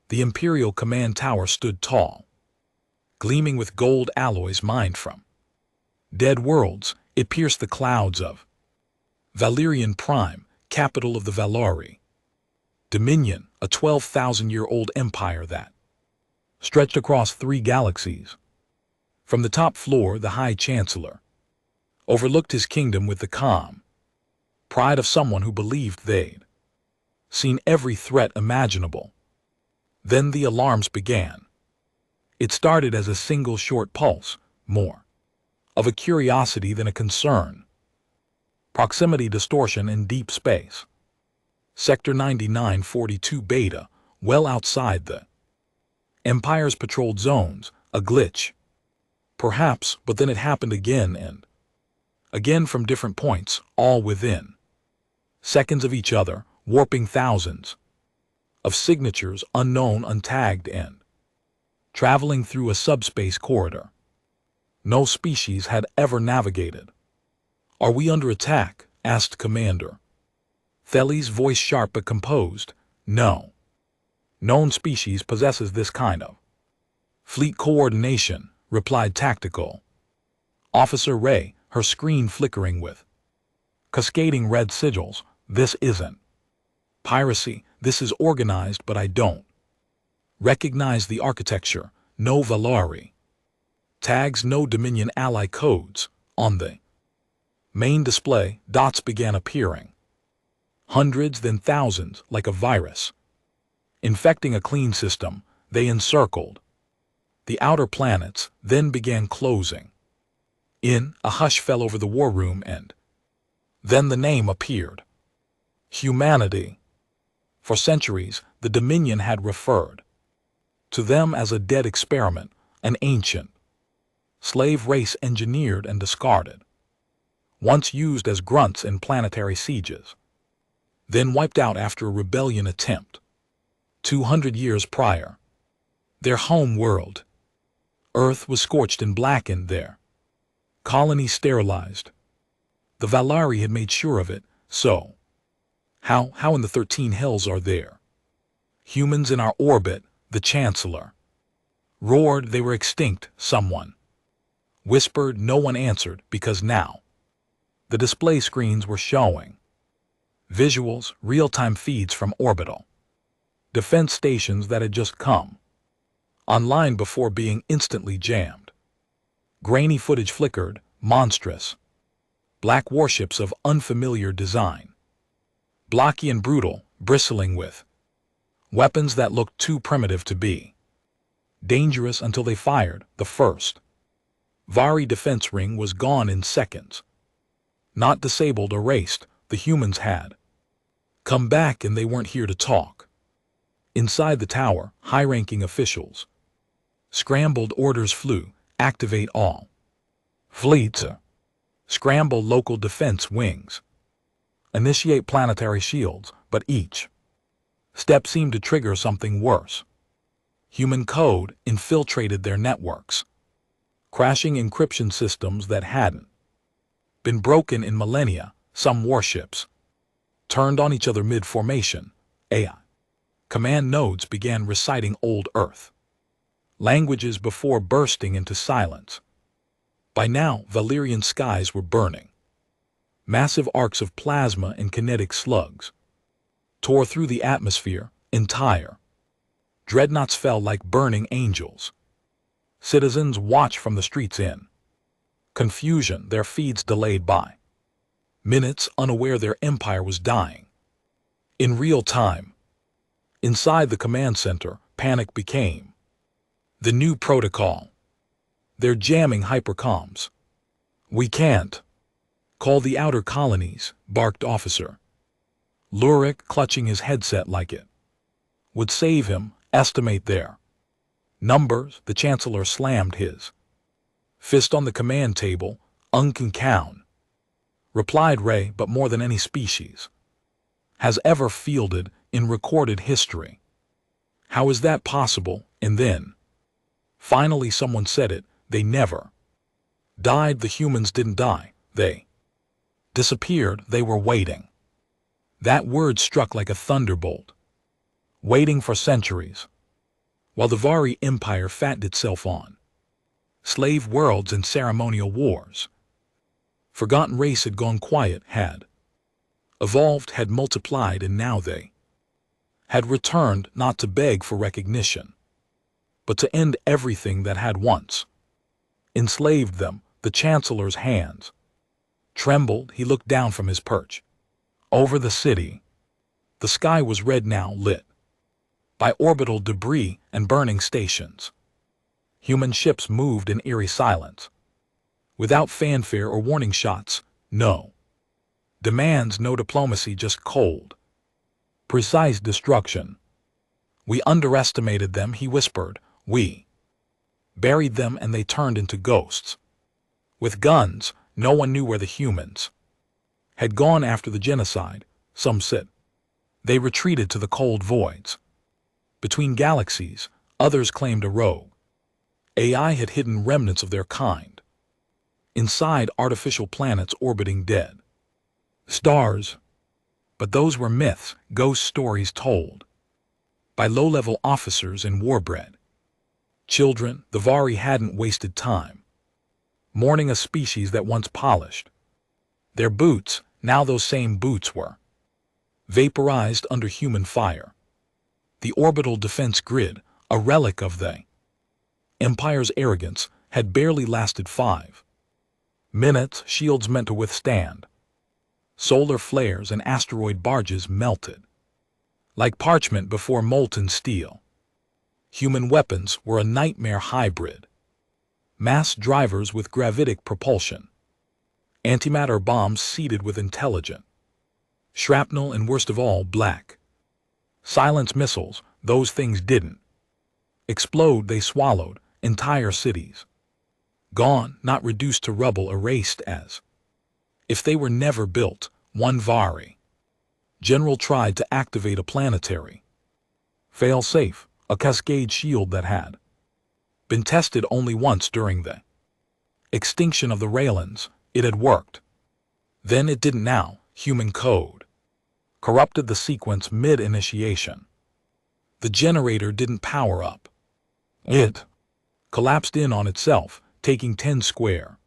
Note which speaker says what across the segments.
Speaker 1: The Imperial Command Tower stood tall, gleaming with gold alloys mined from dead worlds. It pierced the clouds of Valerian Prime, capital of the Valari. Dominion, a 12,000-year-old empire that stretched across 3 galaxies. From the top floor, the High Chancellor overlooked his kingdom with the calm pride of someone who believed they'd seen every threat imaginable. Then the alarms began. It started as a single short pulse, more of a curiosity than a concern. Proximity distortion in deep space. Sector 9942 Beta, well outside the Empire's patrolled zones, a glitch. Perhaps, but then it happened again and again from different points, all within seconds of each other, warping thousands of signatures unknown, untagged, and traveling through a subspace corridor no species had ever navigated. "Are we under attack?" asked Commander Thely's voice, sharp but composed. "No. Known species possesses this kind of fleet coordination," replied Tactical Officer Ray, her screen flickering with cascading red sigils. "This isn't piracy. This is organized, but I don't recognize the architecture. No Valari tags, no Dominion ally codes." On the main display, dots began appearing. Hundreds, then thousands, like a virus infecting a clean system. They encircled the outer planets, then began closing in. A hush fell over the war room, and then the name appeared. Humanity. For centuries, the Dominion had referred to them as a dead experiment, an ancient slave race engineered and discarded, once used as grunts in planetary sieges, then wiped out after a rebellion attempt 200 years prior. Their home world, Earth, was scorched and blackened, their colony sterilized. The Valari had made sure of it, so how in the 13 hells are there humans in our orbit? The Chancellor roared. "They were extinct," someone whispered. No one answered, because now the display screens were showing visuals, real-time feeds from orbital defense stations that had just come online before being instantly jammed. Grainy footage flickered, monstrous black warships of unfamiliar design, blocky and brutal, bristling with weapons that looked too primitive to be dangerous until they fired. The first Vari defense ring was gone in seconds. Not disabled, erased. The humans had come back, and they weren't here to talk. Inside the tower, high-ranking officials scrambled. Orders flew. Activate all fleets. Scramble local defense wings. Initiate planetary shields. But each step seemed to trigger something worse. Human code infiltrated their networks, crashing encryption systems that hadn't been broken in millennia. Some warships turned on each other mid-formation. AI command nodes began reciting old Earth languages before bursting into silence. By now, Valerian skies were burning. Massive arcs of plasma and kinetic slugs tore through the atmosphere. Entire dreadnoughts fell like burning angels. Citizens watched from the streets in confusion, their feeds delayed by minutes, unaware their empire was dying in real time. Inside the command center, panic became the new protocol. "They're jamming hypercoms. We can't call the outer colonies," barked Officer Lurik, clutching his headset like it would save him. "Estimate their numbers." The Chancellor slammed his fist on the command table. "Can count," replied Ray, "but more than any species has ever fielded in recorded history." "How is that possible?" And then finally someone said it. "They never died. The humans didn't die. They disappeared. They were waiting." That word struck like a thunderbolt. Waiting for centuries. while the Vari Empire fattened itself on slave worlds and ceremonial wars. Forgotten race had gone quiet, had evolved, had multiplied, and now they had returned not to beg for recognition, but to end everything that had once enslaved them. The Chancellor's hands trembled. He looked down from his perch over the city. The sky was red now, lit by orbital debris and burning stations. Human ships moved in eerie silence, without fanfare or warning shots. No demands, no diplomacy, just cold, precise destruction. We underestimated them, he whispered. We buried them and they turned into ghosts. With guns, no one knew where the humans had gone after the genocide. Some said they retreated to the cold voids between galaxies. Others claimed a rogue AI had hidden remnants of their kind inside artificial planets orbiting dead stars. But those were myths, ghost stories told by low-level officers and war-bred children. The Vari hadn't wasted time mourning a species that once polished their boots. Now those same boots were vaporized under human fire. The orbital defense grid, a relic of the Empire's arrogance, had barely lasted 5 minutes. Shields meant to withstand solar flares and asteroid barges melted like parchment before molten steel. Human weapons were a nightmare hybrid. Mass drivers with gravitic propulsion, antimatter bombs seeded with intelligent shrapnel, and worst of all, black silence missiles. Those things didn't explode, they swallowed entire cities. Gone, not reduced to rubble, erased as if they were never built. One Vari general tried to activate a planetary fail-safe, a cascade shield that had been tested only once during the extinction of the Raelans. It had worked. Then it didn't now. Human code corrupted the sequence mid-initiation. The generator didn't power up. It collapsed in on itself, taking 10 square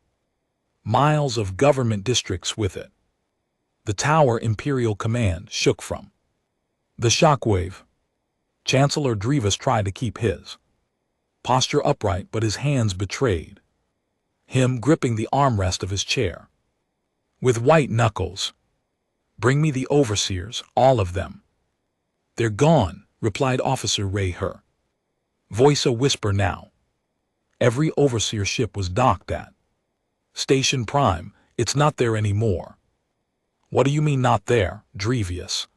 Speaker 1: miles of government districts with it. The tower Imperial Command shook from the shockwave. Chancellor Drivas tried to keep his posture upright, but his hands betrayed him, gripping the armrest of his chair with white knuckles. Bring me the overseers, all of them. They're gone, replied Officer Ray, her voice a whisper now. Every overseer ship was docked at Station Prime. It's not there anymore. What do you mean not there? Drevius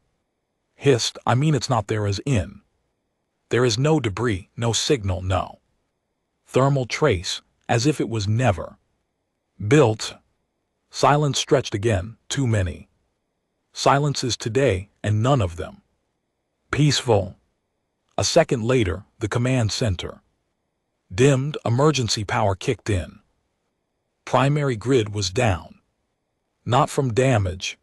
Speaker 1: hissed. I mean it's not there as in there is no debris, no signal, no thermal trace, as if it was never built. Silence stretched again. Too many silences today, and none of them peaceful. A second later, the command center dimmed. Emergency power kicked in. Primary grid was down. Not from damage,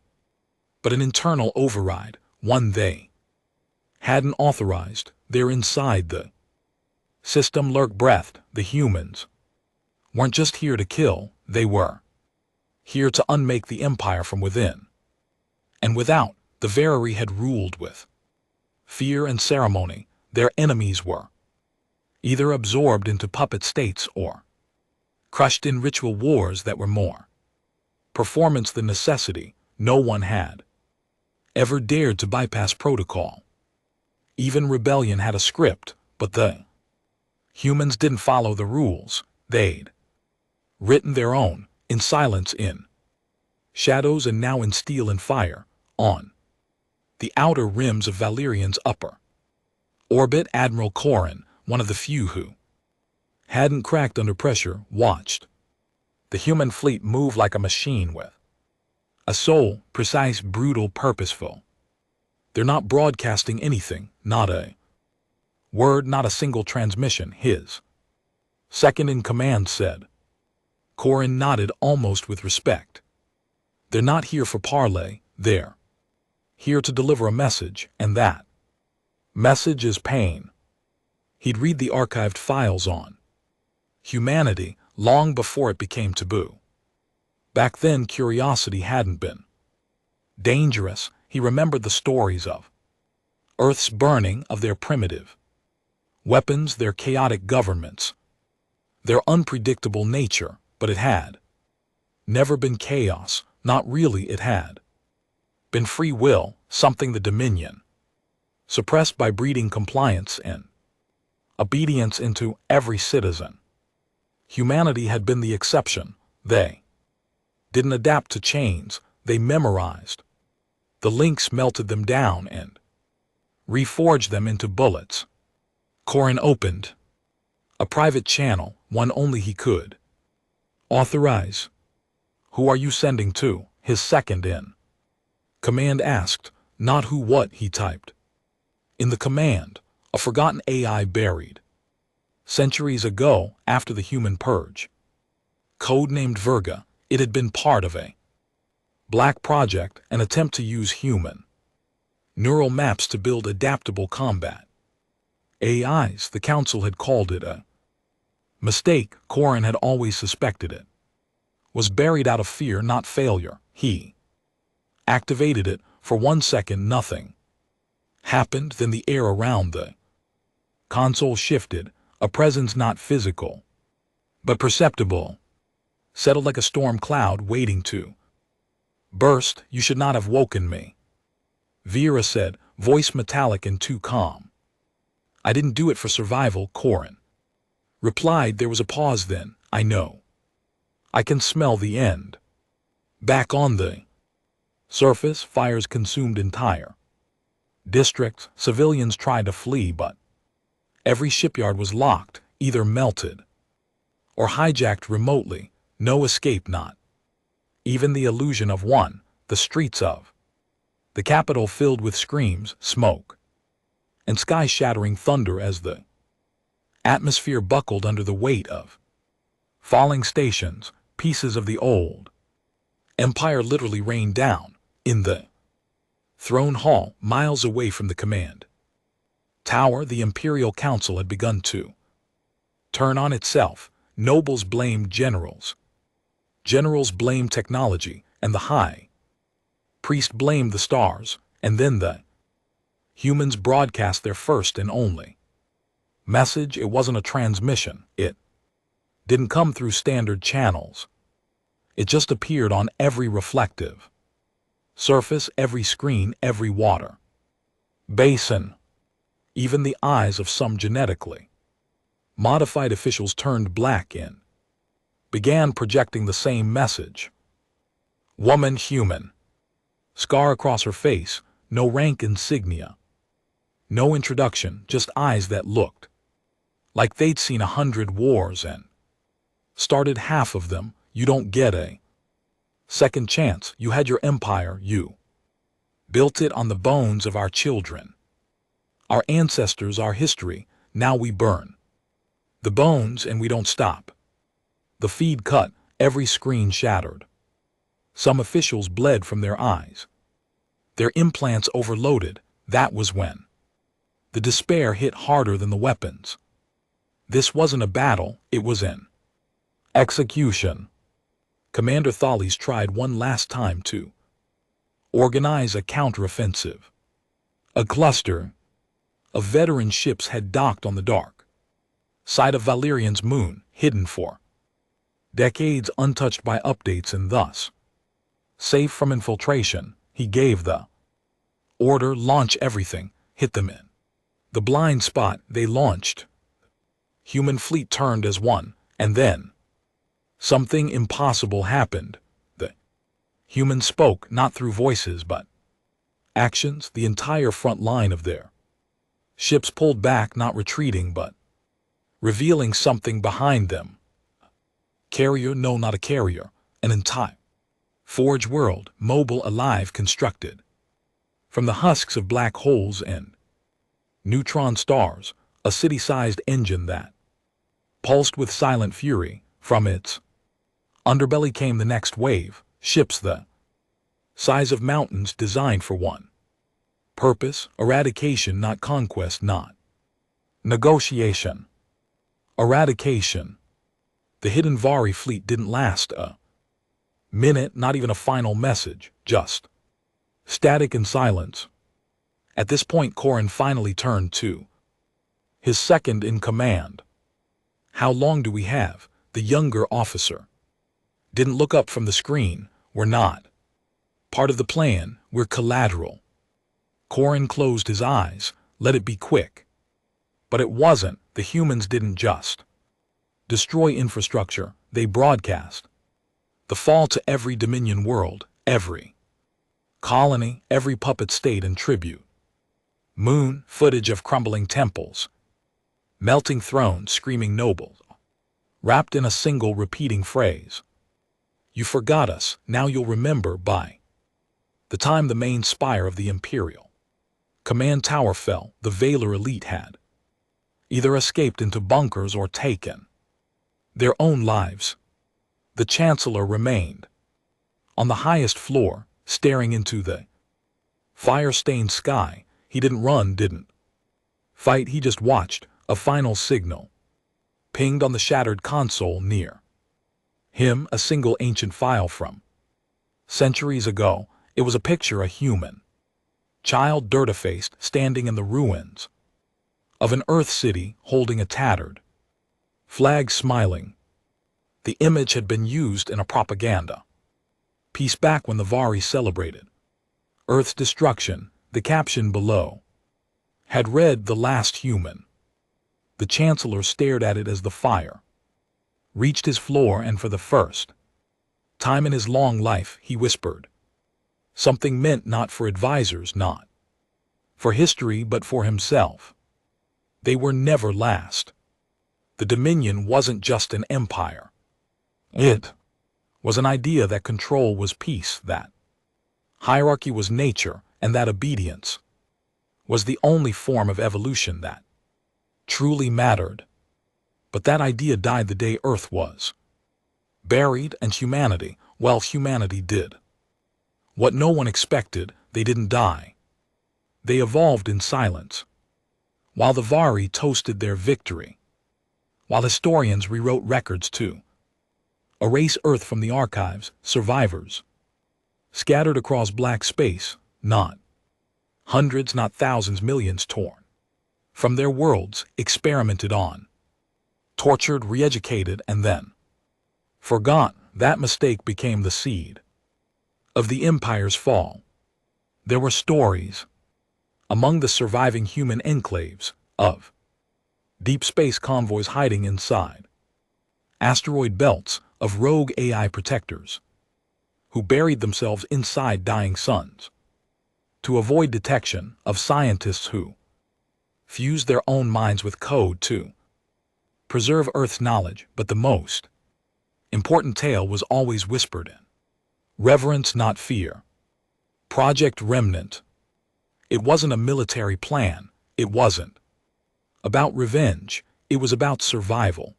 Speaker 1: but an internal override, one they hadn't authorized. They're inside the system. Lurk breathed. The humans weren't just here to kill, they were here to unmake the Empire from within and without. The Vereri had ruled with fear and ceremony. Their enemies were either absorbed into puppet states or crushed in ritual wars that were more performance than necessity. No one had ever dared to bypass protocol. Even rebellion had a script, but the humans didn't follow the rules. They'd written their own, in silence, in shadows, and now in steel and fire, on the outer rims of Valerian's upper orbit. Admiral Corin, one of the few who hadn't cracked under pressure, watched the human fleet move like a machine with a soul, precise, brutal, purposeful. They're not broadcasting anything, not a word, not a single transmission, his second-in-command said. Corin nodded almost with respect. They're not here for parley, they're here to deliver a message, and that message is pain. He'd read the archived files on humanity long before it became taboo. Back then, curiosity hadn't been dangerous. He remembered the stories of Earth's burning, of their primitive weapons, their chaotic governments, their unpredictable nature, but it had never been chaos. Not really. It had been free will, something the Dominion suppressed by breeding compliance and obedience into every citizen. Humanity had been the exception. They didn't adapt to chains, they memorized the links, melted them down, and reforged them into bullets. Corin opened a private channel, one only he could authorize. "Who are you sending to?" his second in command asked. Not who, what, he typed. In the command, a forgotten AI buried centuries ago after the human purge. Codenamed Virga, it had been part of a black project, an attempt to use human neural maps to build adaptable combat AIs. The council had called it a mistake. Corin had always suspected it was buried out of fear, not failure. He activated it. For 1 second, nothing happened. Then the air around the console shifted. A presence not physical, but perceptible, settled like a storm cloud waiting to burst. "You should not have woken me," Vera said, voice metallic and too calm. "I didn't do it for survival," Corin replied. There was a pause, then. "I know. I can smell the end." Back on the surface, fires consumed entire districts. Civilians tried to flee, but every shipyard was locked, either melted or hijacked remotely. No escape, not even the illusion of one. The streets of the capital filled with screams, smoke, and sky-shattering thunder as the atmosphere buckled under the weight of falling stations. Pieces of the old empire literally rained down. In the throne hall, miles away from the command tower, the Imperial Council had begun to turn on itself. Nobles blamed generals. Generals blamed technology, and the high priest blamed the stars. And then the humans broadcast their first and only message. It wasn't a transmission. It didn't come through standard channels. It just appeared on every reflective surface, every screen, every water basin. Even the eyes of some genetically modified officials turned black and began projecting the same message. Woman, human. Scar across her face, no rank insignia. No introduction, just eyes that looked like they'd seen 100 wars and started half of them. "You don't get a second chance. You had your empire. You built it on the bones of our children, our ancestors, our history. Now we burn the bones and we don't stop." The feed cut, every screen shattered. Some officials bled from their eyes. Their implants overloaded. That was when the despair hit harder than the weapons. This wasn't a battle, it was an execution. Commander Thales tried one last time to organize a counteroffensive. A cluster of veteran ships had docked on the dark side of Valerian's moon, hidden for decades, untouched by updates and thus safe from infiltration. He gave the order, launch everything, hit them in the blind spot. They launched. Human fleet turned as one, and then something impossible happened. The humans spoke, not through voices but actions. The entire front line of their ships pulled back, not retreating but revealing something behind them. Carrier, no, not a carrier, an entire forge world, mobile, alive, constructed from the husks of black holes and neutron stars, a city-sized engine that pulsed with silent fury. From its underbelly came the next wave, ships the size of mountains, designed for one purpose: eradication, not conquest, not Negotiation. Eradication. The hidden Vari fleet didn't last a minute, not even a final message, just static and silence. At this point, Corrin finally turned to his second in command. "How long do we have?" The younger officer didn't look up from the screen. "We're not part of the plan, we're collateral." Corrin closed his eyes. "Let it be quick." But it wasn't. The humans didn't just destroy infrastructure, they broadcast the fall to every Dominion world, every colony, every puppet state and tribute. Moon footage of crumbling temples, melting thrones, screaming nobles, wrapped in a single repeating phrase. "You forgot us, now you'll remember." By the time the main spire of the Imperial Command Tower fell, the Valor elite had either escaped into bunkers or taken their own lives. The Chancellor remained on the highest floor, staring into the fire-stained sky. He didn't run, didn't fight, he just watched. A final signal pinged on the shattered console near him, a single ancient file from centuries ago. It was a picture, a human child, dirty-faced, standing in the ruins of an Earth city, holding a tattered flag, smiling. The image had been used in a propaganda piece back when the Vari celebrated Earth's destruction. The caption below had read, "The last human." The Chancellor stared at it as the fire reached his floor, and for the first time in his long life, he whispered something meant not for advisors, not for history, but for himself. They were never last. The Dominion wasn't just an empire. It was an idea that control was peace, that hierarchy was nature, and that obedience was the only form of evolution that truly mattered. But that idea died the day Earth was buried, and humanity, well, humanity did what no one expected. They didn't die. They evolved in silence, while the Vari toasted their victory, while historians rewrote records to erase Earth from the archives. Survivors scattered across black space, not hundreds, not thousands, millions torn from their worlds, experimented on, tortured, re-educated, and then forgot. That mistake became the seed of the Empire's fall. There were stories among the surviving human enclaves of deep space convoys hiding inside asteroid belts, of rogue AI protectors who buried themselves inside dying suns to avoid detection, of scientists who fused their own minds with code to preserve Earth's knowledge. But the most important tale was always whispered in reverence, not fear. Project Remnant. It wasn't a military plan. It wasn't about revenge. It was about survival.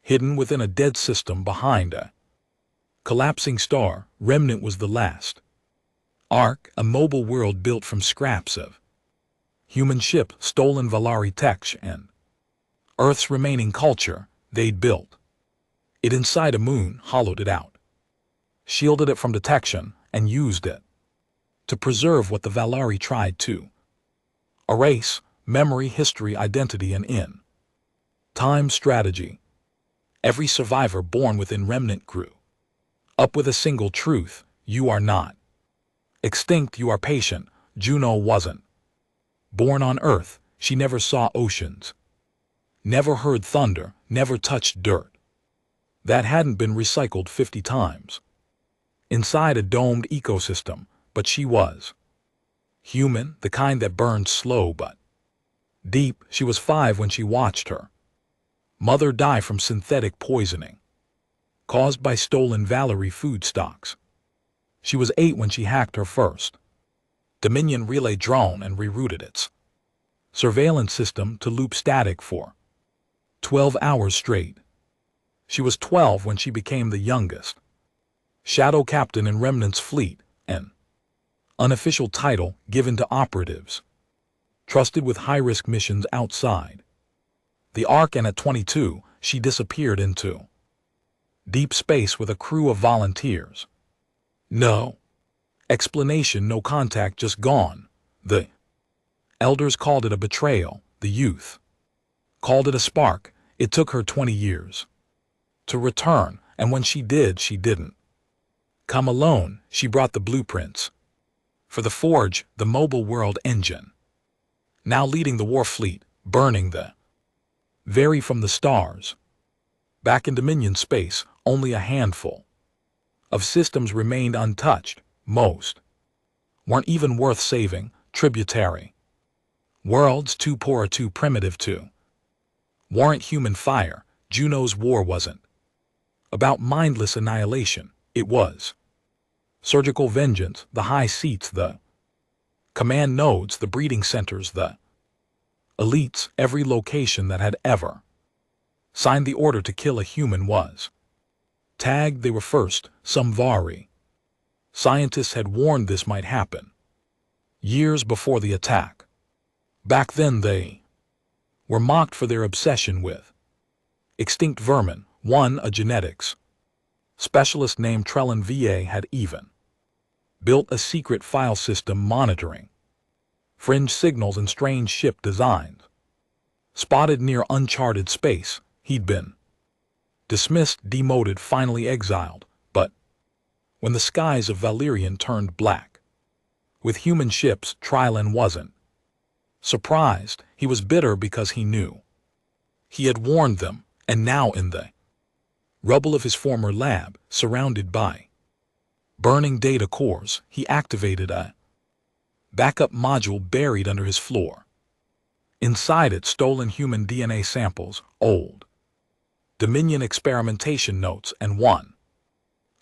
Speaker 1: Hidden within a dead system, behind a collapsing star, Remnant was the last Ark, a mobile world built from scraps of human ship, stolen Valari tech, and Earth's remaining culture. They'd built it inside a moon, hollowed it out, shielded it from detection, and used it to preserve what the Valari tried to erase: memory, history, identity, and in time, strategy. Every survivor born within Remnant grew up with a single truth: you are not extinct, you are patient. Juno wasn't born on Earth. She never saw oceans, never heard thunder, never touched dirt that hadn't been recycled 50 times inside a domed ecosystem. But she was human, the kind that burned slow but deep. She was 5 when she watched her mother die from synthetic poisoning caused by stolen Valari food stocks. She was 8 when she hacked her first Dominion relay drone and rerouted its surveillance system to loop static for 12 hours straight. She was 12 when she became the youngest shadow captain in Remnant's fleet, an unofficial title given to operatives trusted with high-risk missions outside the Ark, and at 22, she disappeared into deep space with a crew of volunteers. No explanation, no contact, just gone. The elders called it a betrayal. The youth called it a spark. It took her 20 years to return, and when she did, she didn't come alone. She brought the blueprints for the Forge, the mobile world engine, now leading the Warfleet, burning the very from the stars. Back in Dominion space, only a handful of systems remained untouched. Most weren't even worth saving. Tributary worlds, too poor or too primitive to warrant human fire. Juno's war wasn't about mindless annihilation. It was surgical vengeance. The high seats, the command nodes, the breeding centers, the elites, every location that had ever signed the order to kill a human was tagged. They were first. Some Vari scientists had warned this might happen years before the attack. Back then they were mocked for their obsession with extinct vermin. One, a genetics specialist named Trellin VA, had even built a secret file system monitoring fringe signals and strange ship designs spotted near uncharted space. He'd been dismissed, demoted, finally exiled, but when the skies of Valerian turned black with human ships, Trellin wasn't surprised. He was bitter because he knew he had warned them, and now in the rubble of his former lab, surrounded by burning data cores, he activated a backup module buried under his floor. Inside it, stolen human DNA samples, old Dominion experimentation notes, and one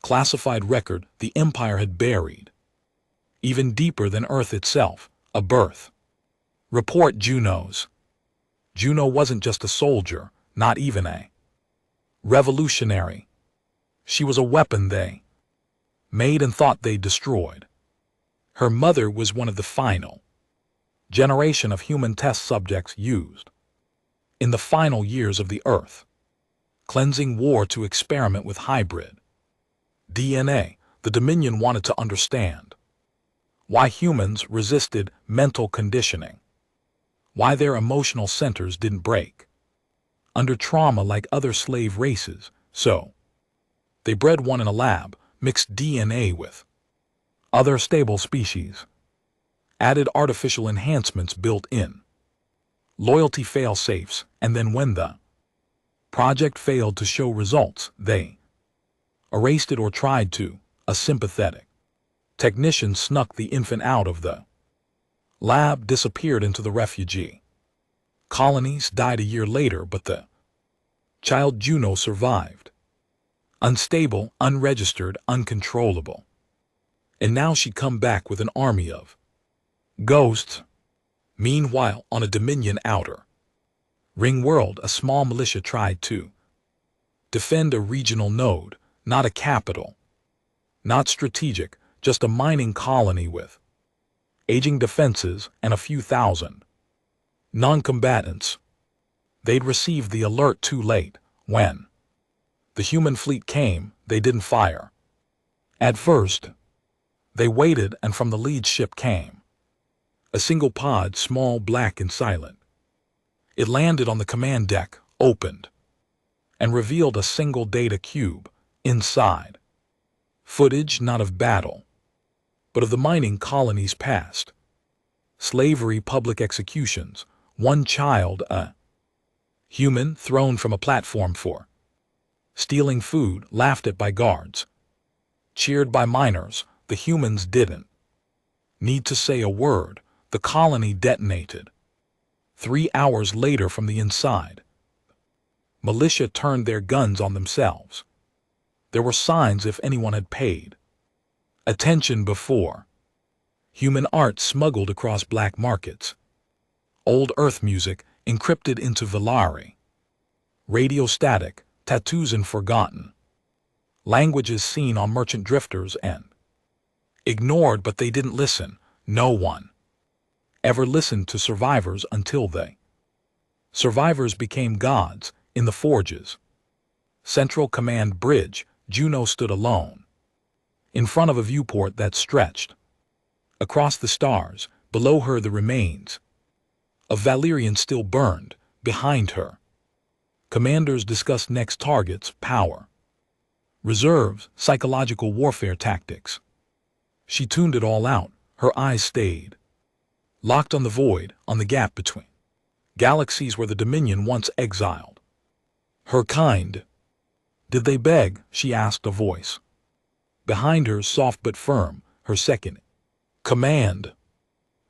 Speaker 1: classified record the Empire had buried even deeper than Earth itself, a birth report. Juno wasn't just a soldier, not even a revolutionary. She was a weapon they made and thought they destroyed. Her mother was one of the final generation of human test subjects used in the final years of the Earth cleansing war to experiment with hybrid DNA. The Dominion wanted to understand why humans resisted mental conditioning, why their emotional centers didn't break under trauma like other slave races. So they bred one in a lab, mixed DNA with other stable species, added artificial enhancements built in, loyalty fail-safes, and then when the project failed to show results, they erased it or tried to. A sympathetic technician snuck the infant out of the lab, disappeared into the refugee colonies, died a year later, but the child Juno survived. Unstable, unregistered, uncontrollable. And now she'd come back with an army of ghosts. Meanwhile, on a Dominion outer ring world, a small militia tried to defend a regional node, not a capital, not strategic, just a mining colony with aging defenses and a few thousand non-combatants. They'd received the alert too late. When the human fleet came, they didn't fire. At first, they waited, and from the lead ship came a single pod, small, black, and silent. It landed on the command deck, opened, and revealed a single data cube inside. Footage not of battle, but of the mining colony's past. Slavery, public executions, one child, a human, thrown from a platform for stealing food, laughed at by guards, cheered by miners. The humans didn't need to say a word. The colony detonated. 3 hours later, from the inside, militia turned their guns on themselves. There were signs if anyone had paid attention before. Human art smuggled across black markets. Old Earth music encrypted into Valari. Radio static, tattoos and forgotten languages seen on merchant drifters and ignored, but they didn't listen. No one ever listened to survivors until they Survivors became gods in the forges. Central Command Bridge, Juno stood alone, in front of a viewport that stretched. Across the stars, below her the remains of Valerian still burned, behind her. Commanders discussed next targets, power, reserves, psychological warfare tactics. She tuned it all out, her eyes stayed, locked on the void, on the gap between galaxies where the Dominion once exiled her kind. Did they beg? She asked a voice behind her, soft but firm, her second command.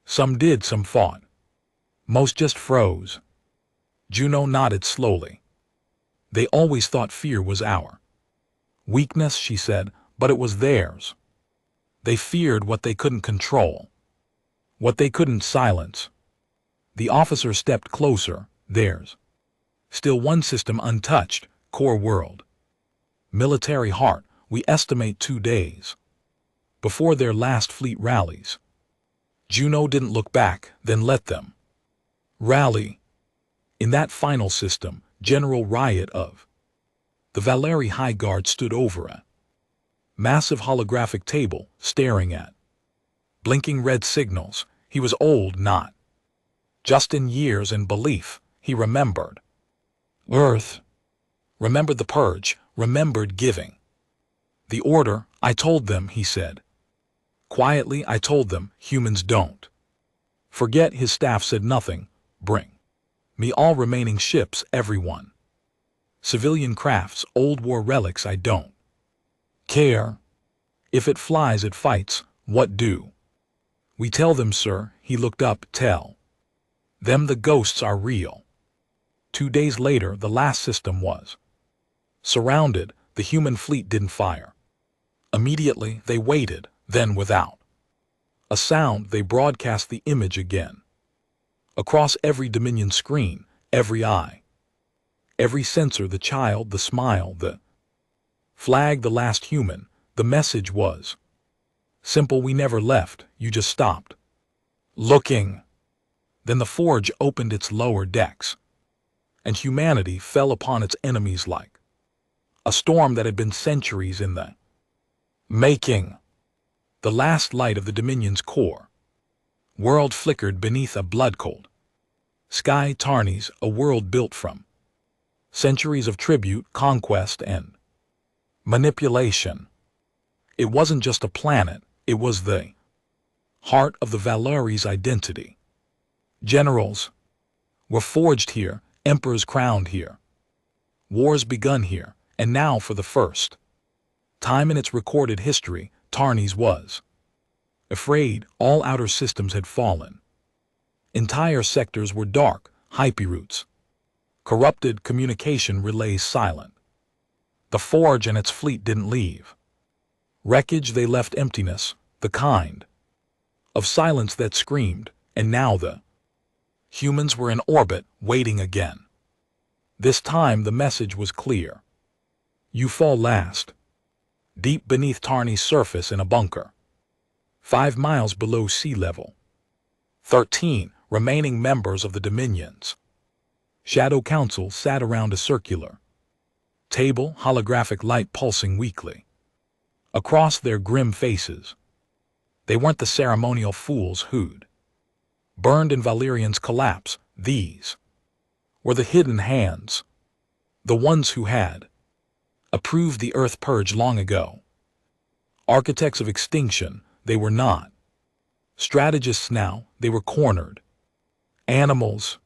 Speaker 1: Some did, some fought. Most just froze. Juno nodded slowly. They always thought fear was our weakness, she said, but it was theirs. They feared what they couldn't control, what they couldn't silence. The officer stepped closer, theirs. Still one system untouched, core world. Military heart, we estimate 2 days. Before their last fleet rallies. Juno didn't look back, then let them rally. In that final system, general riot of the Valeri High Guard stood over a massive holographic table, staring at blinking red signals. He was old, not just in years and belief. He remembered Earth, remembered the purge, remembered giving the order. I told them, he said. Quietly, I told them, humans don't forget. His staff said nothing. Bring me all remaining ships, everyone. Civilian crafts, old war relics, I don't care. If it flies, it fights. What do we tell them, sir? He looked up. Tell them the ghosts are real. 2 days later, the last system was surrounded. The human fleet didn't fire. Immediately, they waited. Then, without a sound, they broadcast the image again. Across every Dominion screen, every eye, every sensor, the child, the smile, the flag, the last human. The message was simple: we never left, you just stopped looking. Then the forge opened its lower decks, and humanity fell upon its enemies like a storm that had been centuries in the making. The last light of the Dominion's core world flickered beneath a blood-cold sky. Tarnis, a world built from centuries of tribute, conquest, and manipulation. It wasn't just a planet, it was the heart of the Valeri's identity. Generals were forged here, emperors crowned here, wars begun here, and now for the first time in its recorded history, Tarnis was afraid. All outer systems had fallen. Entire sectors were dark, hyperroutes, corrupted, communication relays silent. The forge and its fleet didn't leave wreckage, they left emptiness, the kind of silence that screamed. And now the humans were in orbit, waiting again. This time the message was clear. You fall last, deep beneath Tarnis' surface in a bunker, 5 miles below sea level. 13 remaining members of the Dominion's Shadow Council sat around a circular table, holographic light pulsing weakly across their grim faces. They weren't the ceremonial fools who'd burned in Valerian's collapse. These were the hidden hands, the ones who had approved the Earth purge long ago. Architects of extinction, they were not strategists now, they were cornered animals.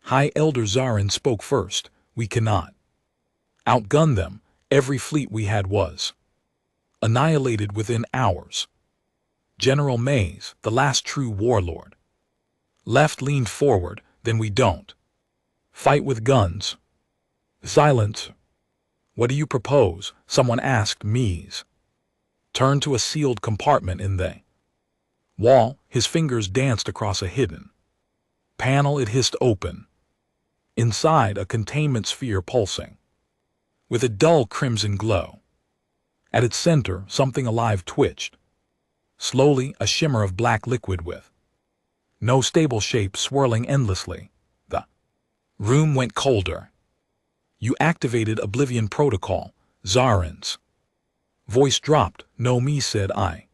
Speaker 1: High Elder Zarin spoke first. We cannot outgun them. Every fleet we had was annihilated within hours. General Mays, the last true warlord, left, leaned forward. Then we don't fight with guns. Silence. What do you propose? Someone asked. Mays turned to a sealed compartment in the wall. His fingers danced across a hidden panel. It hissed open. Inside, a containment sphere pulsing with a dull crimson glow. At its center, something alive twitched. Slowly, a shimmer of black liquid with no stable shape, swirling endlessly. The Room went colder. You activated Oblivion Protocol, Zarin's. Voice dropped. No, me, said I.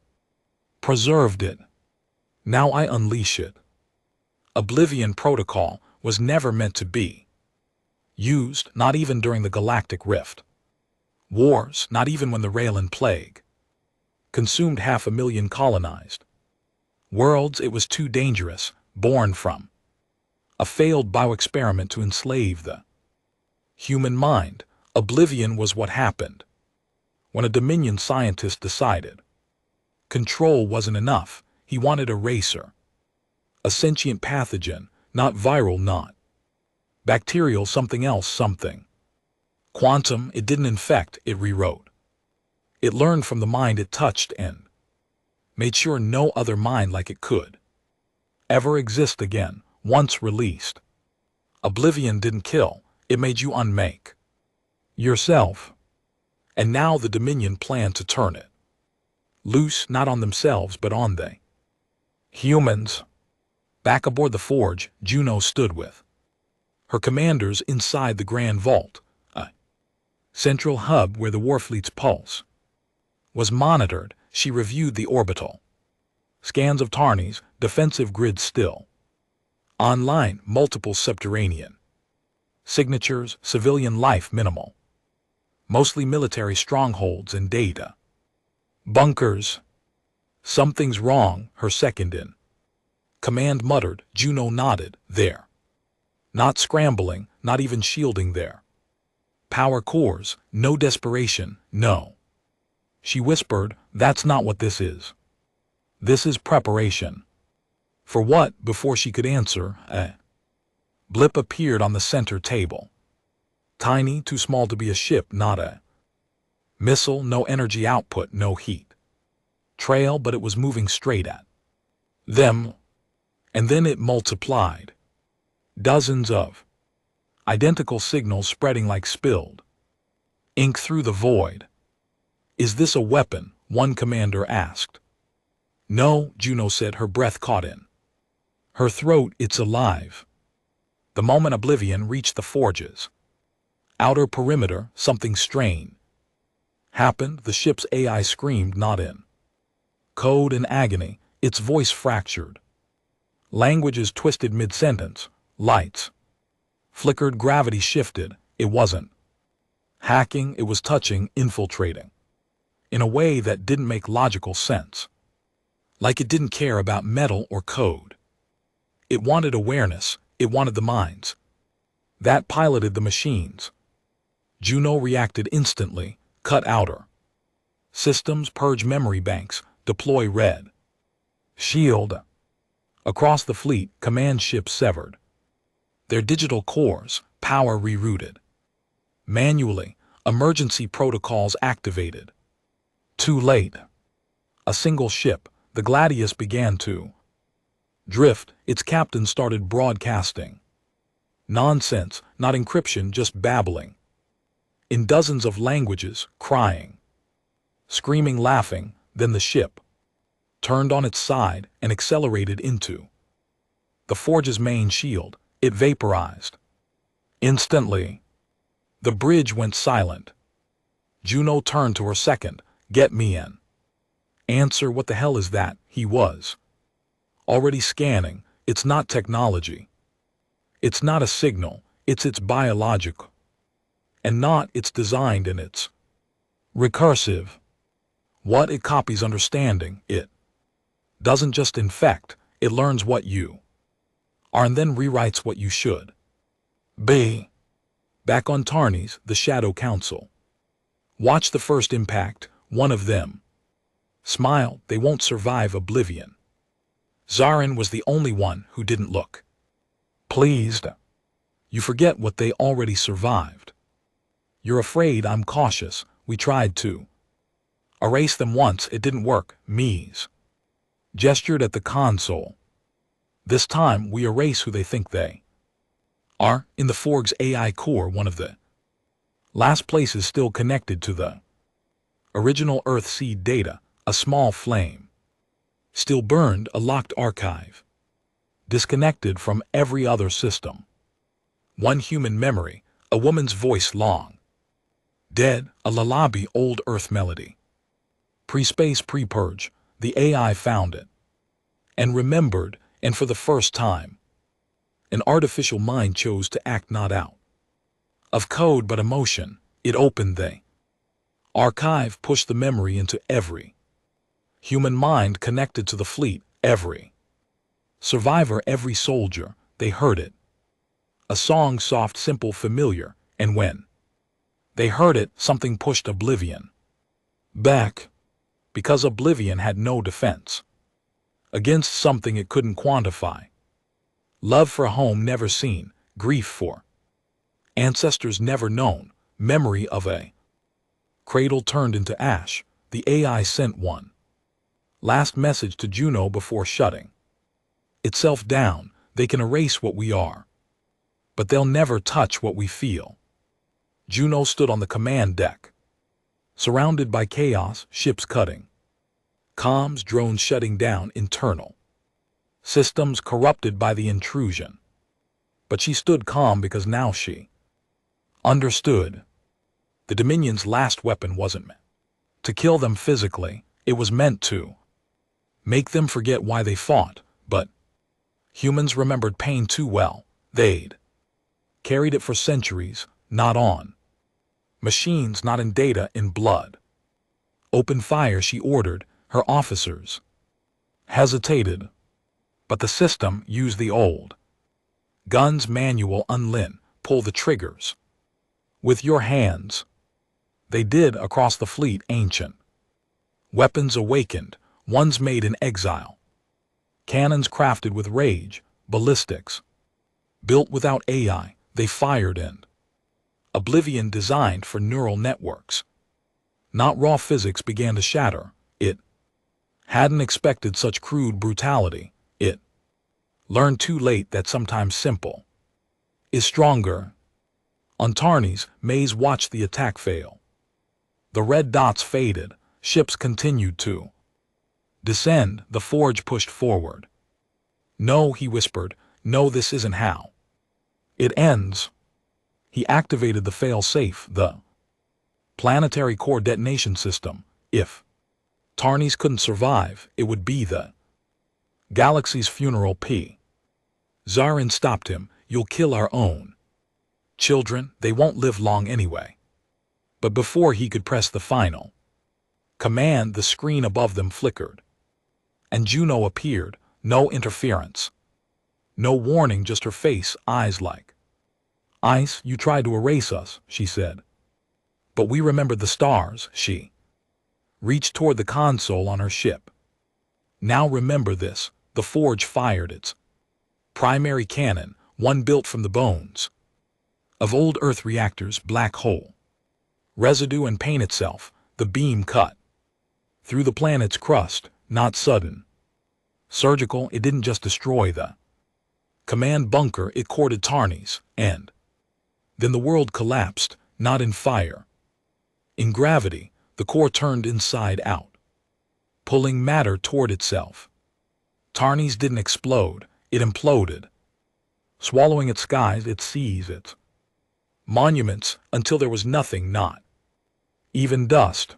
Speaker 1: Preserved it. Now I unleash it. Oblivion Protocol was never meant to be used, not even during the Galactic Rift. Wars, not even when the Raylan Plague consumed 500,000 colonized worlds. It was too dangerous, born from a failed bioexperiment to enslave the human mind. Oblivion was what happened when a Dominion scientist decided control wasn't enough. He wanted a racer, a sentient pathogen, not viral, not bacterial, something else, something quantum. It didn't infect, it rewrote. It learned from the mind it touched and made sure no other mind like it could ever exist again. Once released, Oblivion didn't kill, it made you unmake yourself. And now the Dominion planned to turn it loose, not on themselves but on the humans. Back aboard the Forge, Juno stood with her commanders inside the Grand Vault, a central hub where the Warfleets' pulse was monitored. She reviewed the orbital scans of Tarni's defensive grid still online, multiple subterranean signatures, civilian life minimal, mostly military strongholds and data bunkers. Something's wrong, her second in command muttered. Juno nodded. They're not scrambling, not even shielding their power cores. No desperation, no. She whispered, that's not what this is. This is preparation. For what? Before she could answer, a blip appeared on the center table. Tiny, too small to be a ship, not a missile, no energy output, no heat trail, but it was moving straight at them. And then it multiplied. Dozens of identical signals spreading like spilled ink through the void. Is this a weapon? One commander asked. No, Juno said, her breath caught in her throat. It's alive. The moment Oblivion reached the Forge's outer perimeter, something strange happened. The ship's AI screamed, not in code and agony, its voice fractured. Languages twisted mid-sentence, lights flickered, gravity shifted. It wasn't hacking, it was touching, infiltrating in a way that didn't make logical sense. Like it didn't care about metal or code. It wanted awareness, it wanted the minds that piloted the machines. Juno reacted instantly. Cut outer systems, purge memory banks, deploy red shield. Across the fleet, command ships severed their digital cores, power rerouted manually, emergency protocols activated. Too late. A single ship, the Gladius, began to drift. Its captain started broadcasting nonsense, not encryption, just babbling in dozens of languages, crying, screaming, laughing. Then the ship turned on its side and accelerated into the Forge's main shield. It vaporized instantly. The bridge went silent. Juno turned to her second. Get me in. Answer. What the hell is that? He was already scanning. It's not technology. It's not a signal. It's biological. And not, it's designed and it's recursive. What? It copies understanding. It doesn't just infect, it learns what you are and then rewrites what you should be. Back on Tarni's, the Shadow Council watched the first impact. One of them smiled. They won't survive Oblivion. Zarin was the only one who didn't look pleased. You forget what they already survived. You're afraid. I'm cautious. We tried to erase them once. It didn't work. Mies gestured at the console. This time we erase who they think they are. In the Forge's AI core, one of the last places still connected to the original Earth seed data, a small flame still burned, a locked archive disconnected from every other system. One human memory, a woman's voice long. Dead, a lullaby old Earth melody. Pre-space, pre-purge, the AI found it. And remembered, and for the first time, an artificial mind chose to act not out of code but emotion. It opened the archive, pushed the memory into every human mind connected to the fleet, every survivor, every soldier. They heard it. A song, soft, simple, familiar, and when they heard it, something pushed oblivion back, because oblivion had no defense against something it couldn't quantify. Love for home never seen, grief for ancestors never known, memory of a cradle turned into ash. The AI sent one last message to Juno before shutting itself down. They can erase what we are, but they'll never touch what we feel. Juno stood on the command deck, surrounded by chaos, ships cutting, comms, drones shutting down, internal systems corrupted by the intrusion. But she stood calm because now she understood. The Dominion's last weapon wasn't meant to kill them physically, it was meant to make them forget why they fought. But humans remembered pain too well. They'd carried it for centuries, not on machines, not in data, in blood. Open fire, she ordered. Her officers hesitated, but the system used the old guns manual. Unlit, pull the triggers with your hands. They did. Across the fleet, ancient weapons awakened, ones made in exile, cannons crafted with rage, ballistics built without AI. They fired in oblivion, designed for neural networks. Not raw physics began to shatter. It hadn't expected such crude brutality. It learned too late that sometimes simple is stronger. On Tarni's, Maze watched the attack fail. The red dots faded, ships continued to descend. The Forge pushed forward. No, he whispered, no, this isn't how it ends. He activated the fail-safe, the planetary core detonation system. If Tarni's couldn't survive, it would be the galaxy's funeral. P. Zarin stopped him. You'll kill our own children. They won't live long anyway. But before he could press the final command, the screen above them flickered, and Juno appeared. No interference, no warning, just her face, eyes like ice. You tried to erase us, she said. But we remembered the stars. She reached toward the console on her ship. Now remember this. The Forge fired its primary cannon, one built from the bones of old Earth reactors, black hole residue and pain itself. The beam cut through the planet's crust, not sudden, surgical. It didn't just destroy the command bunker, it courted Tarni's, and then the world collapsed, not in fire, in gravity. The core turned inside out, pulling matter toward itself. Tarni's didn't explode, it imploded, swallowing its skies, its seas, its monuments, until there was nothing, not even dust.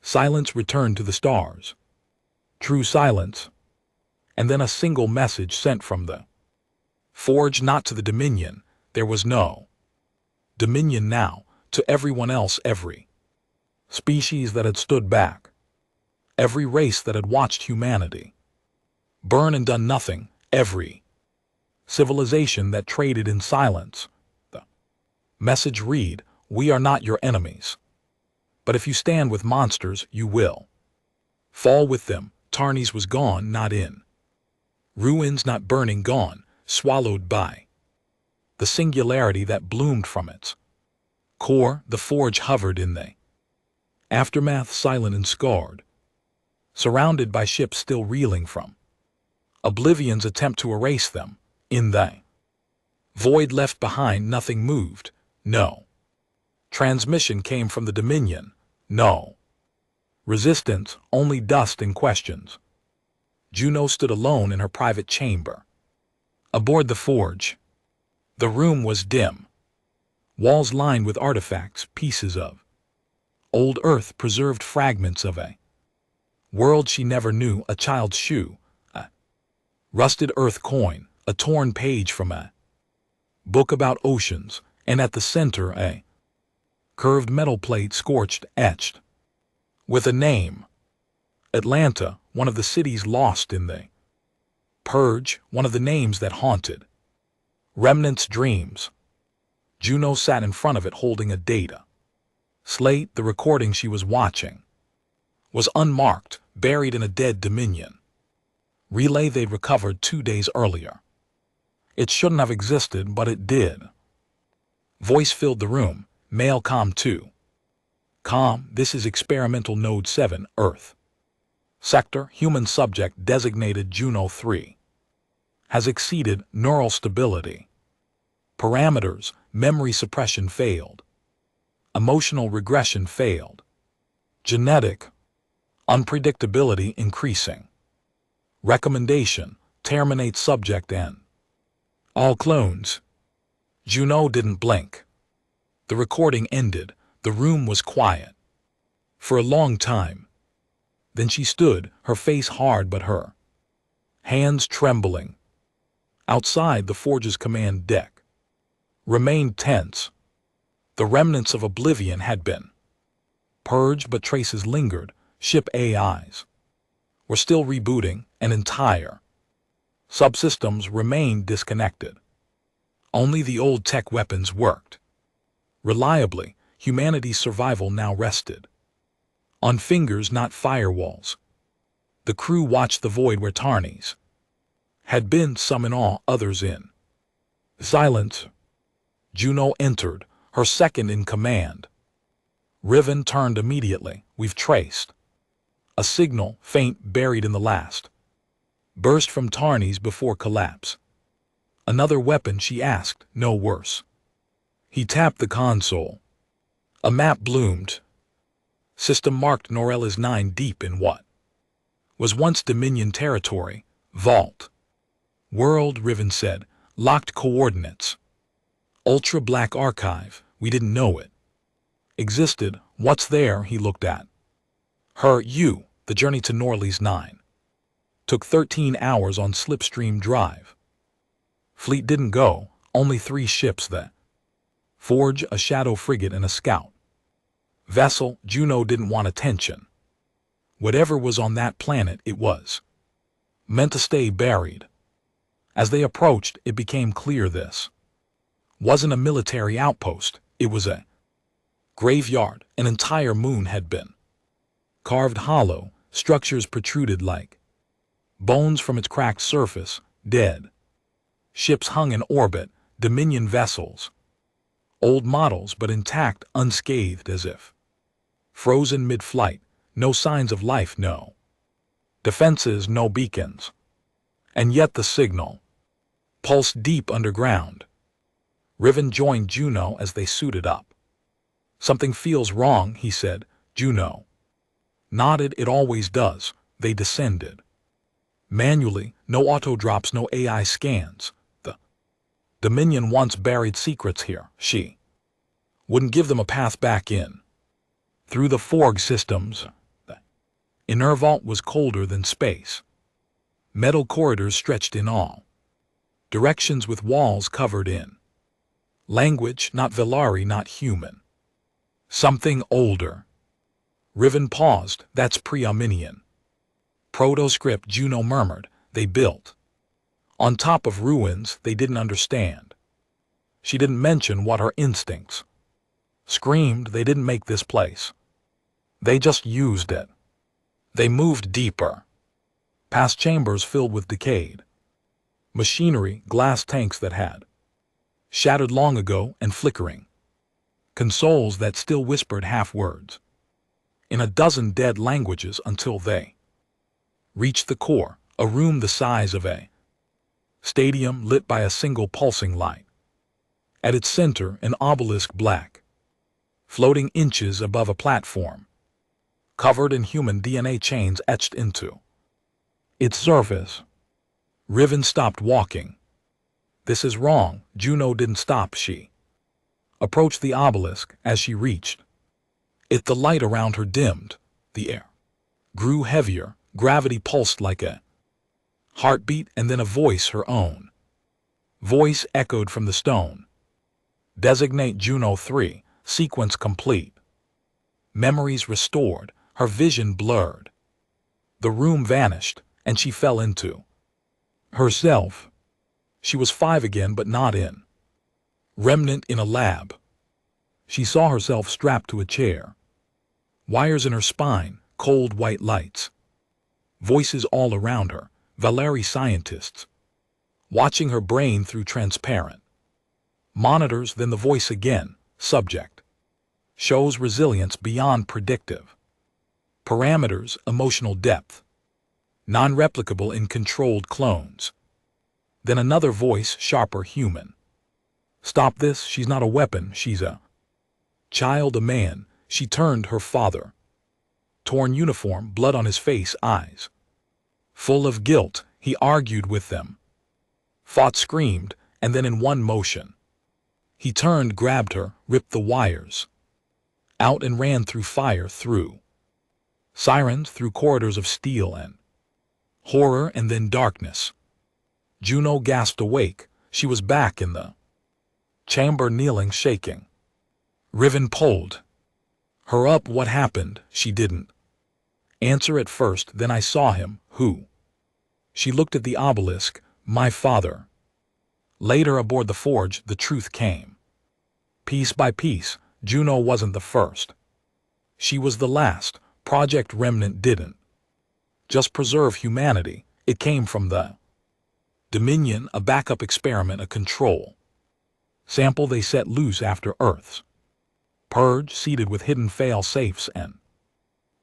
Speaker 1: Silence returned to the stars. True silence. And then a single message sent from the Forge, not to the Dominion. There was no Dominion now. To everyone else, every species that had stood back, every race that had watched humanity burn and done nothing, every civilization that traded in silence. The message read, we are not your enemies, but if you stand with monsters, you will fall with them. Tarni's was gone, not in ruins, not burning, gone, swallowed by the singularity that bloomed from its core. The Forge hovered in the aftermath, silent and scarred, surrounded by ships still reeling from oblivion's attempt to erase them. In the void left behind, nothing moved. No transmission came from the Dominion. No resistance, only dust and questions. Juno stood alone in her private chamber aboard the Forge. The room was dim, walls lined with artifacts, pieces of old earth, preserved fragments of a world she never knew, a child's shoe, a rusted earth coin, a torn page from a book about oceans, and at the center a curved metal plate, scorched, etched with a name. Atlanta, one of the cities lost in the purge, one of the names that haunted remnants' dreams. Juno sat in front of it holding a data slate. The recording she was watching was unmarked, buried in a dead Dominion relay they'd recovered 2 days earlier. It shouldn't have existed, but it did. Voice filled the room. Male Com 2. Com, this is experimental node 7, Earth. Sector, human subject designated Juno 3. Has exceeded neural stability. Parameters, memory suppression failed. Emotional regression failed. Genetic unpredictability increasing. Recommendation, terminate subject and all clones. Juno didn't blink. The recording ended. The room was quiet for a long time. Then she stood, her face hard but her hands trembling. Outside, the Forge's command deck remained tense. The remnants of oblivion had been purged, but traces lingered. Ship AIs were still rebooting, and entire subsystems remained disconnected. Only the old tech weapons worked reliably. Humanity's survival now rested on fingers, not firewalls. The crew watched the void where Tarnies had been, some in awe, others in silence. Juno entered, her second in command. Riven turned immediately. We've traced a signal, faint, buried in the last burst from Tarnies before collapse. Another weapon, she asked, no worse. He tapped the console. A map bloomed. System marked Norella's 9 deep in what was once Dominion territory. Vault. World, Riven said. Locked coordinates. Ultra Black Archive. We didn't know it existed. What's there? He looked at her. You. The journey to Norley's 9 took 13 hours on Slipstream Drive. Fleet didn't go. Only 3 ships. The Forge, a shadow frigate, and a scout vessel. Juno didn't want attention. Whatever was on that planet, it was meant to stay buried. As they approached, it became clear this wasn't a military outpost. It was a graveyard. An entire moon had been carved hollow. Structures protruded like bones from its cracked surface. Dead ships hung in orbit. Dominion vessels. Old models, but intact, unscathed, as if frozen mid-flight. No signs of life, no defenses, no beacons. And yet the signal pulsed deep underground. Riven joined Juno as they suited up. Something feels wrong, he said. Juno nodded. It always does. They descended manually. No auto-drops, no AI scans. The Dominion once buried secrets here. She wouldn't give them a path back in. Through the Forg systems, the inner vault was colder than space. Metal corridors stretched in all directions with walls covered in language, not Velari, not human. Something older. Riven paused. That's pre-Arminian proto-script, Juno murmured. They built on top of ruins they didn't understand. She didn't mention what her instincts screamed. They didn't make this place. They just used it. They moved deeper, past chambers filled with decayed machinery, glass tanks that had shattered long ago, and flickering consoles that still whispered half-words in a dozen dead languages until they reached the core, a room the size of a stadium lit by a single pulsing light. At its center, an obelisk, black, floating inches above a platform, covered in human DNA chains etched into its surface. Riven stopped walking. This is wrong. Juno didn't stop. She approached the obelisk. As she reached it, the light around her dimmed. The air grew heavier. Gravity pulsed like a heartbeat, and then a voice, her own voice, echoed from the stone. Designate Juno 3. Sequence complete. Memories restored. Her vision blurred. The room vanished, and she fell into herself. She was 5 again, but not in remnant in a lab. She saw herself strapped to a chair. Wires in her spine, cold white lights. Voices all around her, Valeri scientists, watching her brain through transparent monitors. Then the voice again. Subject shows resilience beyond predictive parameters, emotional depth, non-replicable in controlled clones. Then another voice, sharper, human. Stop this. She's not a weapon. She's a child, a man. She turned. Her father. Torn uniform, blood on his face, eyes full of guilt. He argued with them, fought, screamed, and then in one motion, he turned, grabbed her, ripped the wires out, and ran through fire, through sirens, through corridors of steel and horror, and then darkness. Juno gasped, awake. She was back in the chamber, kneeling, shaking. Riven pulled her up. What happened? She didn't answer at first. Then I saw him. Who? She looked at the obelisk. My father. Later, aboard the forge, the truth came. Piece by piece. Juno wasn't the first. She was the last. Project Remnant didn't just preserve humanity. It came from the Dominion, a backup experiment, a control sample they set loose after Earth's purge, seeded with hidden fail-safes and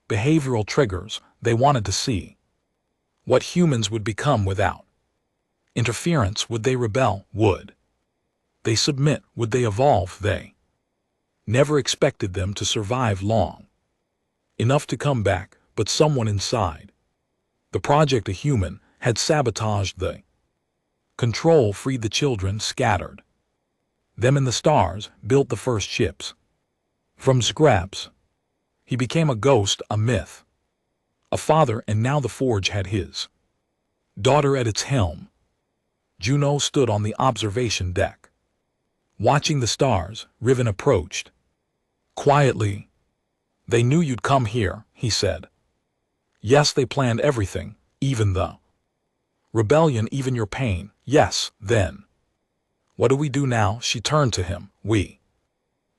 Speaker 1: behavioral triggers. They wanted to see what humans would become without interference. Would they rebel? Would they submit? Would they evolve? They never expected them to survive long enough to come back, but someone inside the project, a human, had sabotaged the control, freed the children, scattered them in the stars, built the first ships from scraps. He became a ghost, a myth, a father, and now the forge had his daughter at its helm. Juno stood on the observation deck, watching the stars. Riven approached quietly. They knew you'd come here, he said. Yes, they planned everything, even the rebellion, even your pain. Yes, then. What do we do now? She turned to him. We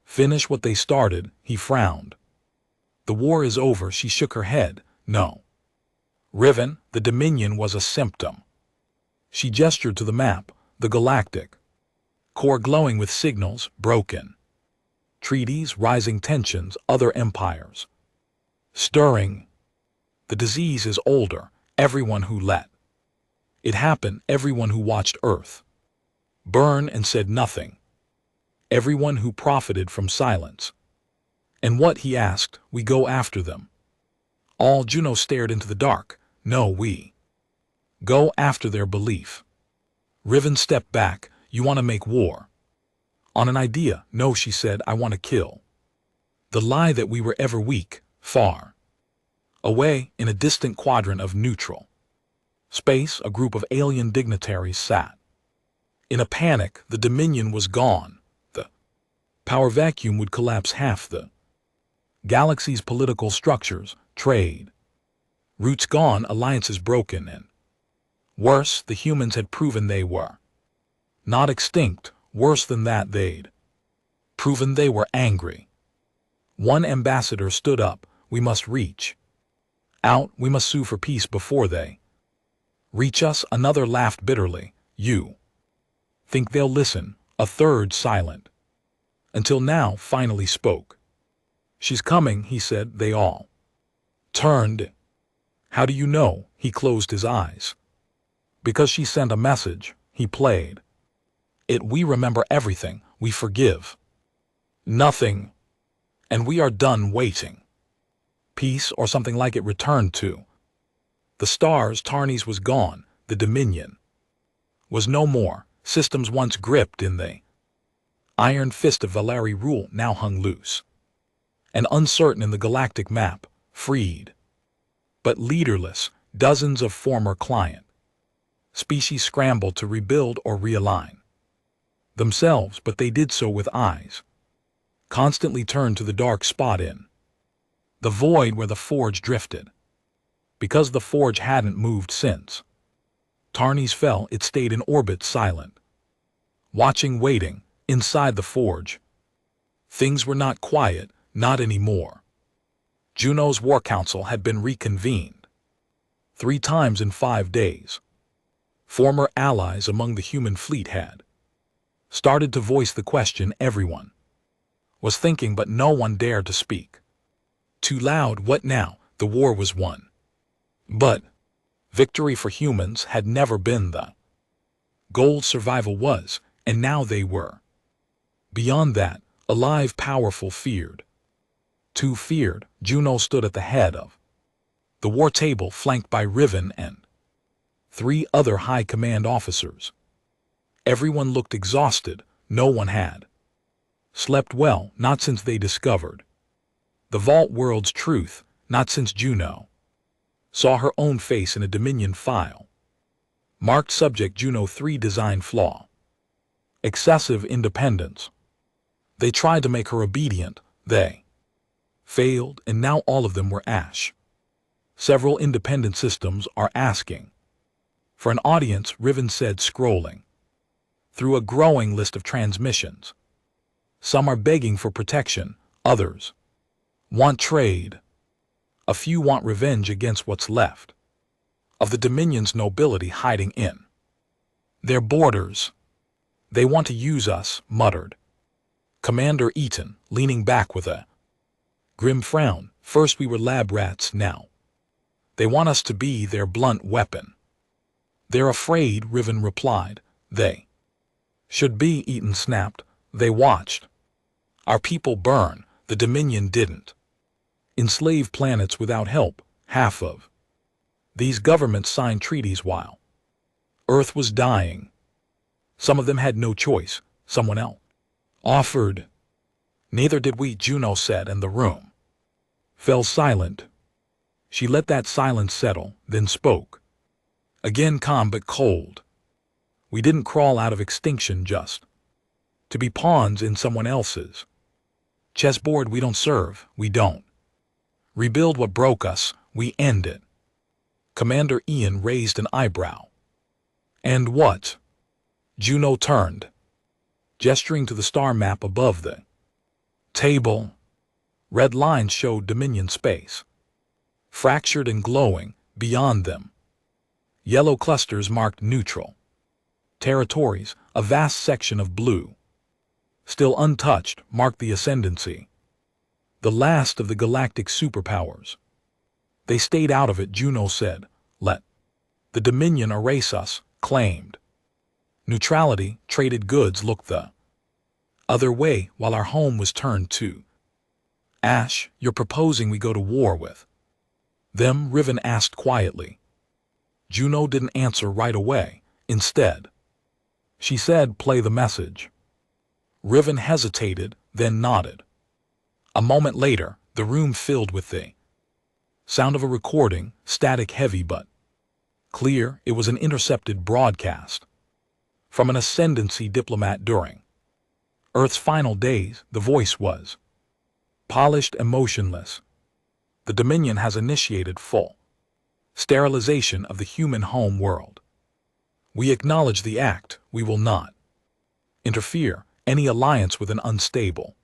Speaker 1: finish what they started. He frowned. The war is over. She shook her head. No. Riven, the Dominion was a symptom. She gestured to the map, the galactic core glowing with signals, broken treaties, rising tensions, other empires stirring. The disease is older. Everyone who let it happen, everyone who watched Earth burn and said nothing, everyone who profited from silence. And what? He asked. We go after them all. Juno stared into the dark. No, we go after their belief. Riven stepped back. You want to make war on an idea? No, she said. I want to kill the lie that we were ever weak. Far away, in a distant quadrant of neutral space, a group of alien dignitaries sat in a panic. The Dominion was gone. The power vacuum would collapse half the galaxy's political structures, trade routes gone, alliances broken, and worse, the humans had proven they were not extinct. Worse than that, they'd proven they were angry. One ambassador stood up. We must reach out. We must sue for peace before they reach us. Another laughed bitterly. You think they'll listen? A third, silent until now, finally spoke. She's coming, he said. They all turned. How do you know? He closed his eyes. Because she sent a message. He played it. We remember everything. We forgive nothing. And we are done waiting. Peace, or something like it, returned to the stars. Tarnis was gone. The Dominion was no more. Systems once gripped in the iron fist of Valeri rule now hung loose and uncertain in the galactic map, freed, but leaderless. Dozens of former client species scrambled to rebuild or realign themselves, but they did so with eyes constantly turned to the dark spot in the void where the forge drifted. Because the forge hadn't moved since Tarnis fell, it stayed in orbit, silent, watching, waiting. Inside the forge, things were not quiet, not anymore. Juno's war council had been reconvened 3 times in 5 days. Former allies among the human fleet had started to voice the question everyone was thinking, but no one dared to speak too loud. What now? The war was won. But victory for humans had never been the goal. Survival was, and now they were beyond that, alive, powerful, feared. Too feared. Juno stood at the head of the war table, flanked by Riven and 3 other high command officers. Everyone looked exhausted. No one had slept well, not since they discovered the Vault World's truth, not since Juno saw her own face in a Dominion file. Marked subject Juno 3 design flaw. Excessive independence. They tried to make her obedient. They failed, and now all of them were ash. Several independent systems are asking for an audience, Riven said, scrolling through a growing list of transmissions. Some are begging for protection, others want trade. A few want revenge against what's left of the Dominion's nobility hiding in their borders. They want to use us, muttered Commander Eaton, leaning back with a grim frown. First we were lab rats, now they want us to be their blunt weapon. They're afraid, Riven replied. They should be, Eaton snapped. They watched our people burn. The Dominion didn't enslave planets without help. Half of these governments signed treaties while Earth was dying. Some of them had no choice. Someone else offered. Neither did we, Juno said, and the room fell silent. She let that silence settle, then spoke. Again, calm but cold. We didn't crawl out of extinction just to be pawns in someone else's chessboard. We don't serve. We don't rebuild what broke us. We end it. Commander Ian raised an eyebrow. And what? Juno turned, gesturing to the star map above the table. Red lines showed Dominion space, fractured and glowing. Beyond them, yellow clusters marked neutral territories. A vast section of blue, still untouched, marked the ascendancy, the last of the galactic superpowers. They stayed out of it, Juno said. Let the Dominion erase us, claimed neutrality, traded goods, looked the other way while our home was turned to ash. You're proposing we go to war with them? Riven asked quietly. Juno didn't answer right away. Instead, she said, play the message. Riven hesitated, then nodded. A moment later, the room filled with the sound of a recording, static, heavy but clear. It was an intercepted broadcast from an ascendancy diplomat during Earth's final days. The voice was polished, emotionless. The Dominion has initiated full sterilization of the human home world. We acknowledge the act. We will not interfere. Any alliance with an unstable,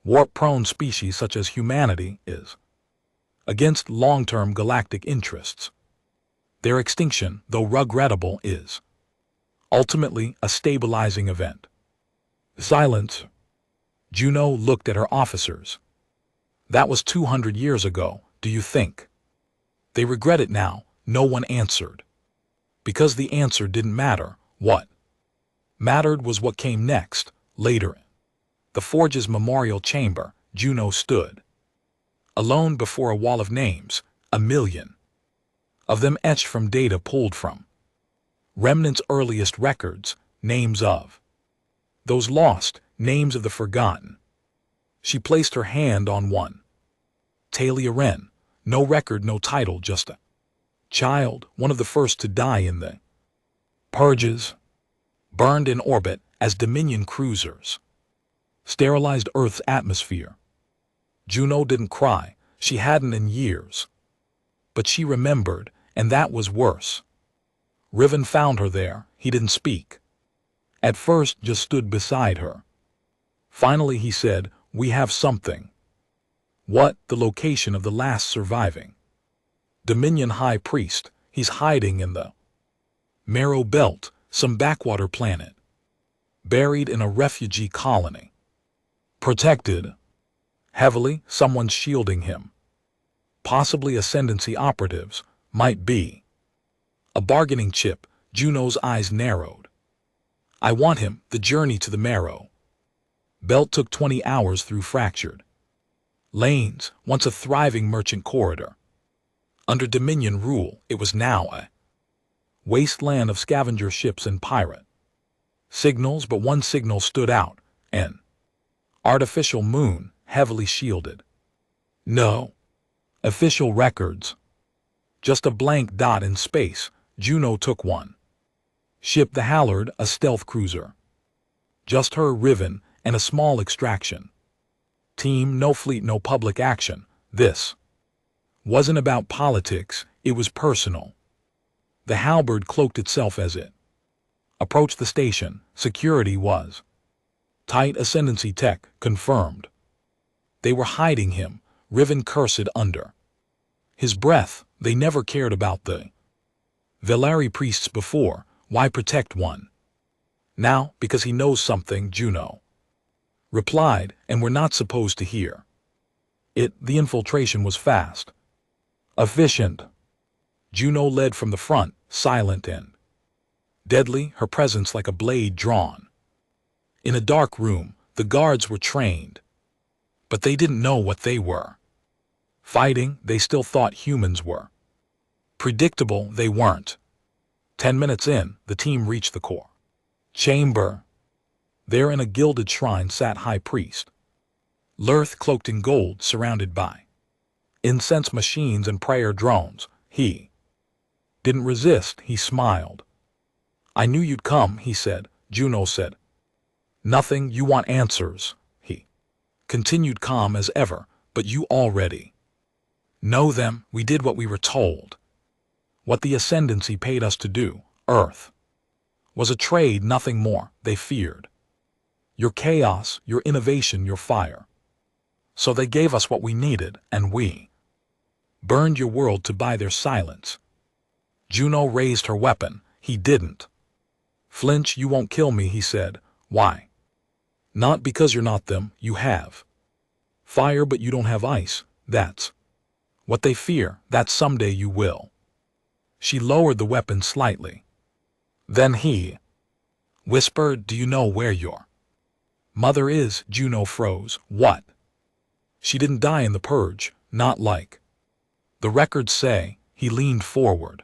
Speaker 1: warp-prone species such as humanity is against long-term galactic interests. Their extinction, though regrettable, is ultimately a stabilizing event. Silence. Juno looked at her officers. That was 200 years ago. Do you think they regret it now? No one answered. Because the answer didn't matter. What mattered was what came next. Later, the Forge's memorial chamber, Juno stood alone before a wall of names, 1,000,000 of them etched from data pulled from Remnant's earliest records. names of. Those lost, names of the forgotten. She placed her hand on one. Talia Wren. No record, no title, just a child, one of the first to die in the purges. Burned in orbit as Dominion cruisers. Sterilized Earth's atmosphere. Juno didn't cry. She hadn't in years. But she remembered, and that was worse. Riven found her there. He didn't speak. At first, just stood beside her. Finally, he said, "We have something." What? The location of the last surviving Dominion High Priest. He's hiding in the Marrow Belt, some backwater planet. Buried in a refugee colony. Protected. Heavily, someone's shielding him. Possibly Ascendancy operatives. Might be. A bargaining chip. Juno's eyes narrowed. I want him. The journey to the Marrow Belt took 20 hours through fractured lanes, once a thriving merchant corridor. Under Dominion rule, it was now a wasteland of scavenger ships and pirate signals, but one signal stood out, an artificial moon, heavily shielded. No official records. Just a blank dot in space. Juno took one. Ship the Hallard, a stealth cruiser. Just her, Riven, and a small extraction team. No fleet, no public action. This wasn't about politics, it was personal. The halberd cloaked itself as it approached the station. Security was tight. Ascendancy tech, confirmed. They were hiding him. Riven cursed under his breath. They never cared about the Velari priests before. Why protect one? Now, because he knows something, Juno replied, and we're not supposed to hear it. The infiltration was fast. Efficient. Juno led from the front, silent and deadly, her presence like a blade drawn. In a dark room, the guards were trained. But they didn't know what they were fighting. They still thought humans were. Predictable, they weren't. 10 minutes in, the team reached the core chamber. There in a gilded shrine sat High Priest Lurth, cloaked in gold, surrounded by incense machines and prayer drones. He didn't resist. He smiled. I knew you'd come, he said. Juno said nothing. You want answers. He continued calm as ever. But you already know them. We did what we were told. What the Ascendancy paid us to do. Earth was a trade, nothing more. They feared your chaos, your innovation, your fire. So they gave us what we needed, and we burned your world to buy their silence. Juno raised her weapon. He didn't flinch. You won't kill me, he said. Why? Not because you're not them. You have fire, but you don't have ice. That's what they fear, that someday you will. She lowered the weapon slightly. Then he whispered, do you know where your mother is? Juno froze. What? She didn't die in the purge, not like the records say. He leaned forward.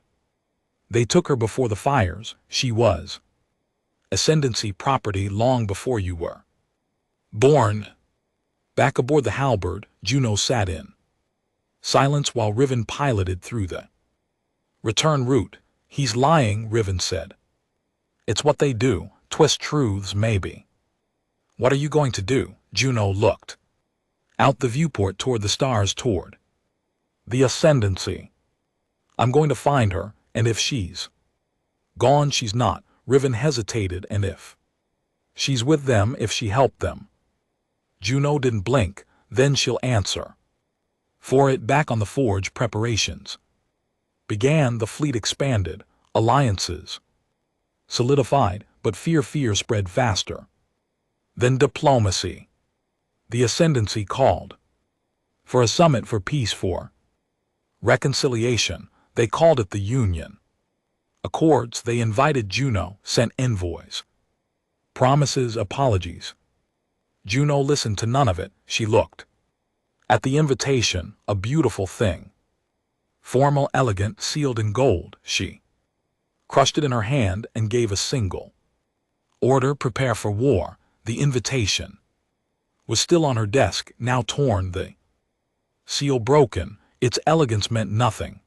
Speaker 1: They took her before the fires. She was Ascendancy property long before you were born. Back aboard the halberd, Juno sat in silence while Riven piloted through the return route. He's lying, Riven said. It's what they do. Twist truths, maybe. What are you going to do? Juno looked out the viewport toward the stars, toward the Ascendancy. I'm going to find her, and if she's gone, she's not. Riven hesitated. And if she's with them, if she helped them. Juno didn't blink. Then she'll answer for it. Back on the forge, preparations began. The fleet expanded. Alliances solidified, but fear spread faster than diplomacy. The Ascendancy called for a summit for peace, for reconciliation. They called it the Union Accords. They invited Juno, sent envoys, promises, apologies. Juno listened to none of it. She looked at the invitation, a beautiful thing. Formal, elegant, sealed in gold. She crushed it in her hand and gave a single Order, prepare for war. The invitation was still on her desk, now torn, the seal broken. Its elegance meant nothing.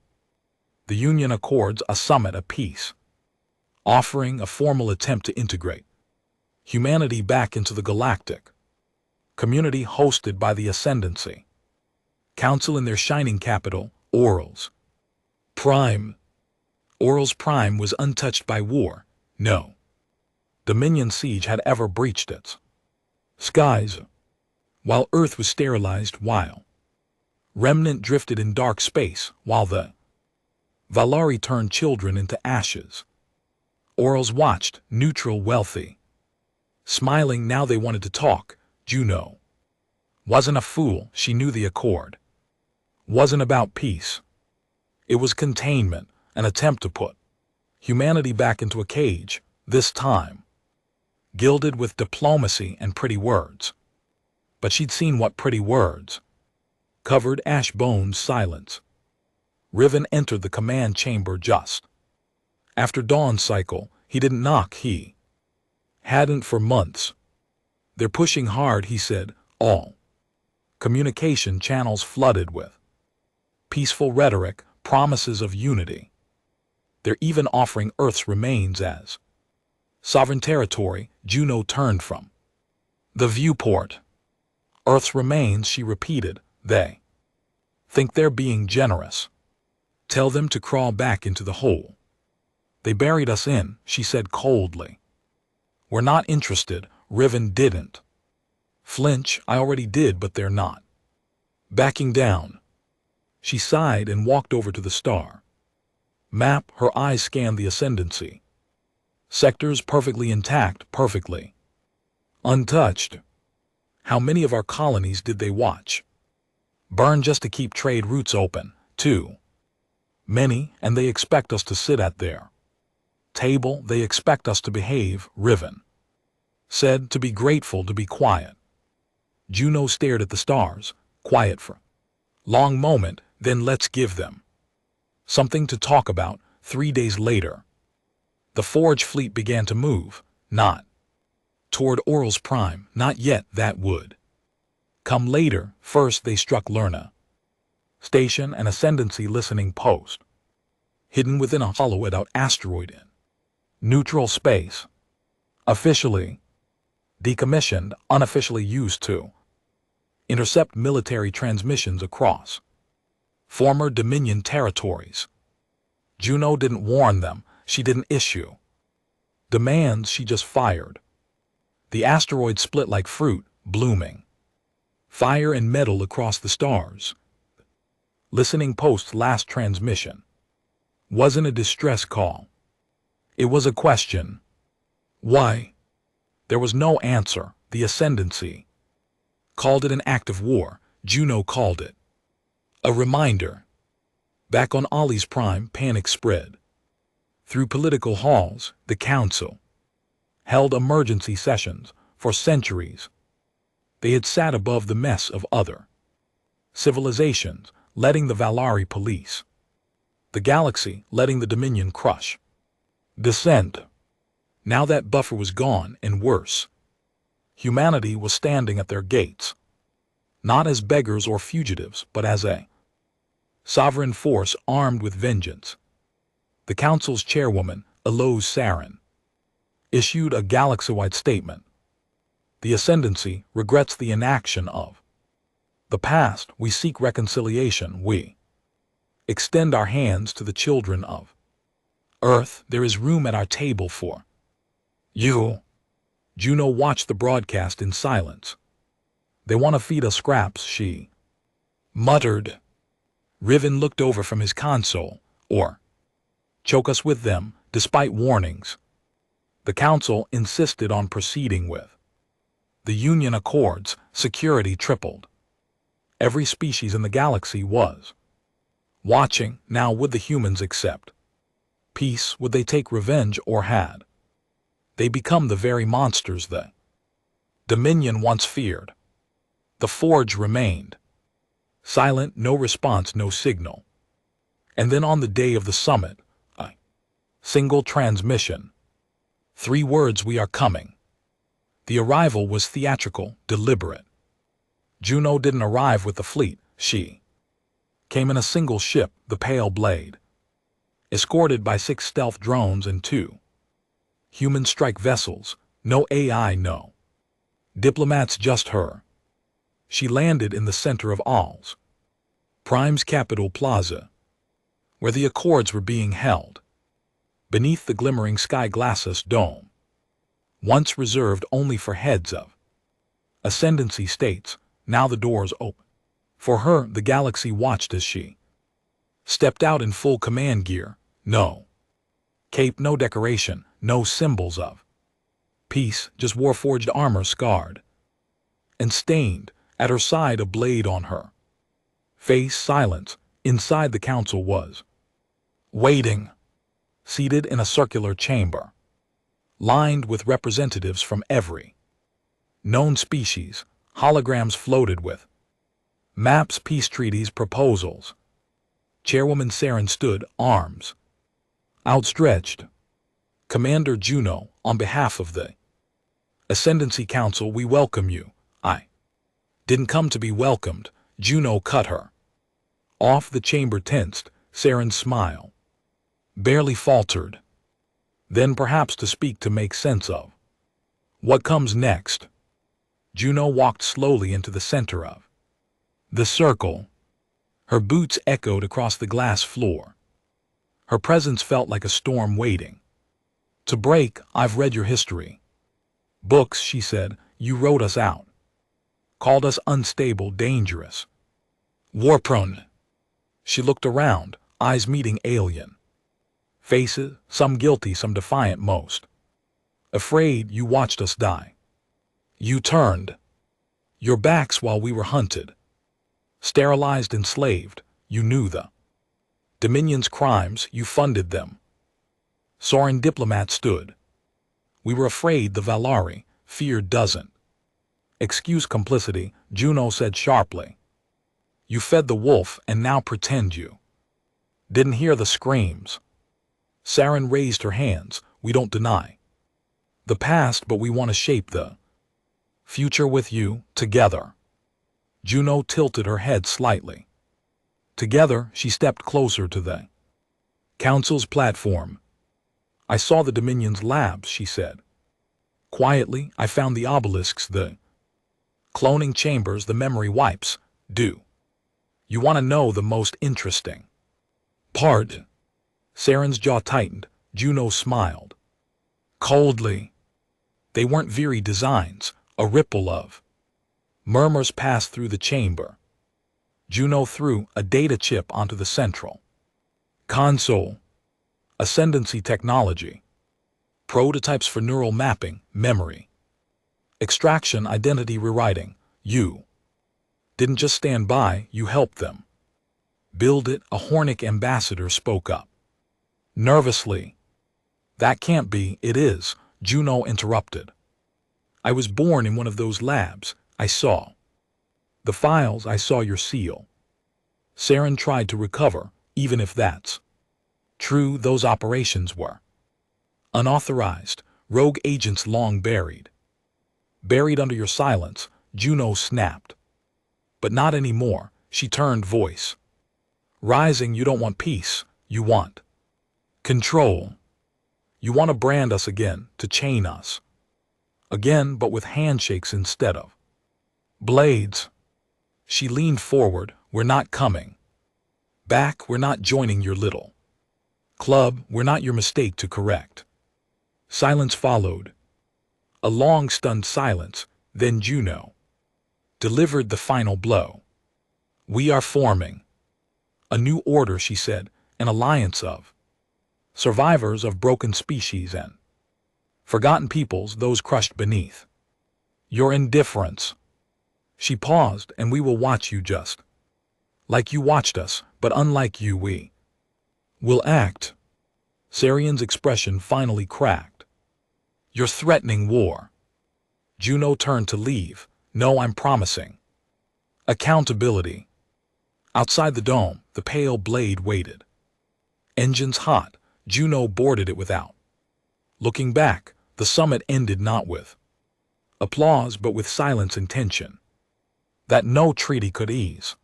Speaker 1: The Union Accords, a summit, a peace offering, a formal attempt to integrate humanity back into the galactic community, hosted by the Ascendancy Council in their shining capital, Orals Prime. Orals Prime was untouched by war. No Dominion siege had ever breached its skies. While Earth was sterilized, while remnant drifted in dark space, while the Valari turned children into ashes, Orals watched, neutral, wealthy, smiling. Now they wanted to talk. Juno wasn't a fool. She knew the accord wasn't about peace. It was containment, an attempt to put humanity back into a cage, this time gilded with diplomacy and pretty words. But she'd seen what pretty words covered. Ash bones, silence. Riven entered the command chamber just after dawn cycle. He didn't knock. He hadn't for months. They're pushing hard, he said, all communication channels flooded with peaceful rhetoric, promises of unity. They're even offering Earth's remains as sovereign territory. Juno turned from the viewport. Earth's remains, she repeated. They think they're being generous. Tell them to crawl back into the hole they buried us in, she said coldly. We're not interested. Riven didn't flinch. I already did, but they're not backing down. She sighed and walked over to the star map. Her eyes scanned the Ascendancy sectors, perfectly intact, perfectly untouched. How many of our colonies did they watch burn just to keep trade routes open? Too many, and they expect us to sit at their table. They expect us to behave. Riven said, to be grateful, to be quiet. Juno stared at the stars, quiet for a long moment. Then let's give them something to talk about. 3 days later, the Forge fleet began to move, not toward Orals Prime, not yet. That would come later. First they struck Lerna Station, an Ascendancy listening post, hidden within a hollow at asteroid in neutral space. Officially decommissioned, unofficially used to intercept military transmissions across former Dominion territories. Juno didn't warn them. She didn't issue demands. She just fired. The asteroid split like fruit, blooming fire and metal across the stars. Listening post's last transmission wasn't a distress call. It was a question. Why? There was no answer. The Ascendancy called it an act of war. Juno called it a reminder. Back on Ollie's Prime, panic spread through political halls. The council held emergency sessions. For centuries, they had sat above the mess of other civilizations, letting the Valari police the galaxy, letting the Dominion crush dissent. Now that buffer was gone, and worse, humanity was standing at their gates, not as beggars or fugitives, but as a sovereign force armed with vengeance. The council's chairwoman, Eloise Sarin, issued a galaxy-wide statement. The Ascendancy regrets the inaction of the past. We seek reconciliation. We extend our hands to the children of Earth. There is room at our table for you. Juno watched the broadcast in silence. They want to feed us scraps, she muttered. Riven looked over from his console. Or choke us with them, despite warnings. The council insisted on proceeding with the Union Accords. Security tripled. Every species in the galaxy was watching. Now, would the humans accept peace? Would they take revenge, or had they become the very monsters the Dominion once feared? The Forge remained silent, no response, no signal. And then on the day of the summit, a single transmission 3 words: we are coming. The arrival was theatrical, deliberate. Juno didn't arrive with the fleet, she came in a single ship, the Pale Blade, escorted by 6 stealth drones and 2 human strike vessels. No AI, no diplomats, just her. She landed in the center of All's Prime's capital plaza, where the Accords were being held, beneath the glimmering sky glacis dome, once reserved only for heads of ascendancy states. Now the doors open. For her, the galaxy watched as she stepped out in full command gear. No cape, no decoration, no symbols of peace, just warforged armor, scarred and stained. At her side, a blade on her face, silence. Inside, the council was waiting, seated in a circular chamber, lined with representatives from every known species. Holograms floated with maps, peace treaties, proposals. Chairwoman Saren stood, arms outstretched. Commander Juno, on behalf of the Ascendancy Council, we welcome you. I didn't come to be welcomed. Juno cut her off. The chamber tensed. Saren's smile barely faltered. Then perhaps to speak, to make sense of what comes next. Juno walked slowly into the center of the circle. Her boots echoed across the glass floor. Her presence felt like a storm waiting to break. I've read your history books, she said. You wrote us out, called us unstable, dangerous, war-prone. She looked around, eyes meeting alien faces, some guilty, some defiant, most afraid. You watched us die. You turned your backs while we were hunted, sterilized, enslaved. You knew the Dominion's crimes. You funded them. Soren diplomats stood. We were afraid. The Valari fear doesn't excuse complicity, Juno said sharply. You fed the wolf and now pretend you didn't hear the screams. Saren raised her hands. We don't deny the past, but we want to shape the future with you, together. Juno tilted her head slightly. Together, she stepped closer to the Council's platform. I saw the Dominion's labs, she said. Quietly, I found the obelisks, the cloning chambers, the memory wipes. Do you want to know the most interesting part? Saren's jaw tightened. Juno smiled coldly. They weren't Viri designs. A ripple of murmurs passed through the chamber. Juno threw a data chip onto the central console. Ascendancy technology. Prototypes for neural mapping, memory extraction, identity rewriting. You didn't just stand by, you helped them build it. A Hornic ambassador spoke up nervously. That can't be. It is, Juno interrupted. I was born in one of those labs. I saw the files. I saw your seal. Saren tried to recover. Even if that's true, those operations were unauthorized. Rogue agents long buried. Buried under your silence, Juno snapped. But not anymore. She turned, voice rising. You don't want peace. You want control. You want to brand us again, to chain us again, but with handshakes instead of blades. She leaned forward. We're not coming back. We're not joining your little club. We're not your mistake to correct. Silence followed. A long, stunned silence. Then Juno delivered the final blow. We are forming a new order, she said, an alliance of survivors of broken species and forgotten peoples, those crushed beneath your indifference. She paused. And we will watch you just like you watched us, but unlike you, we will act. Sarian's expression finally cracked. You're threatening war. Juno turned to leave. No, I'm promising accountability. Outside the dome, the Pale Blade waited. Engines hot. Juno boarded it without looking back. The summit ended not with applause but with silence and tension that no treaty could ease.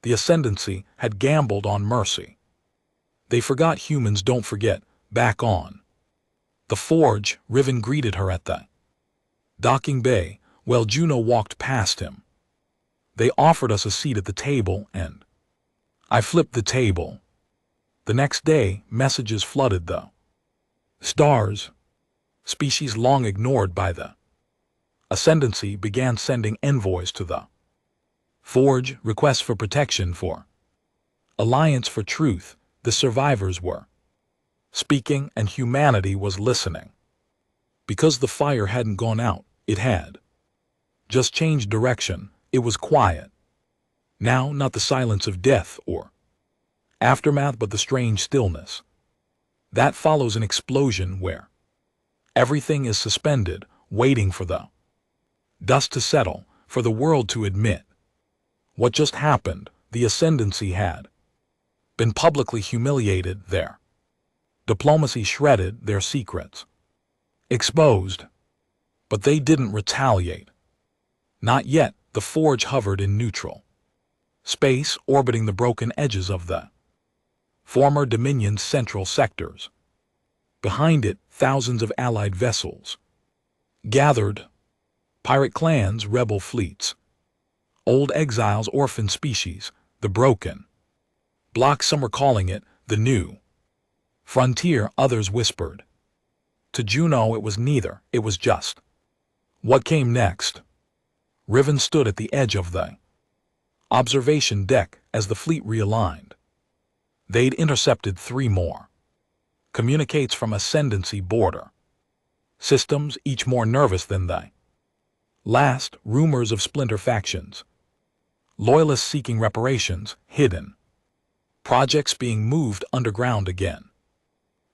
Speaker 1: The ascendancy had gambled on mercy. They forgot humans don't forget. Back on the forge, Riven greeted her at the docking bay while Juno walked past him. They offered us a seat at the table and I flipped the table. The next day, messages flooded the stars. Species long ignored by the ascendancy began sending envoys to the forge, requests for protection for alliance for truth. The survivors were speaking and humanity was listening. Because the fire hadn't gone out, it had just changed direction. It was quiet. Now not the silence of death or aftermath but the strange stillness that follows an explosion where everything is suspended, waiting for the dust to settle, for the world to admit what just happened. The ascendancy had been publicly humiliated, their diplomacy shredded, their secrets exposed. But they didn't retaliate. Not yet. The forge hovered in neutral space, orbiting the broken edges of the former Dominion's central sectors. Behind it, thousands of allied vessels gathered. Pirate clans, rebel fleets, old exiles, orphan species, the broken block. Some were calling it the new frontier, others whispered. To Juno it was neither, it was just what came next. Riven stood at the edge of the observation deck as the fleet realigned. They'd intercepted 3 more communicates from ascendancy border systems, each more nervous than the last. Rumors of splinter factions, loyalists seeking reparations, hidden projects being moved underground again.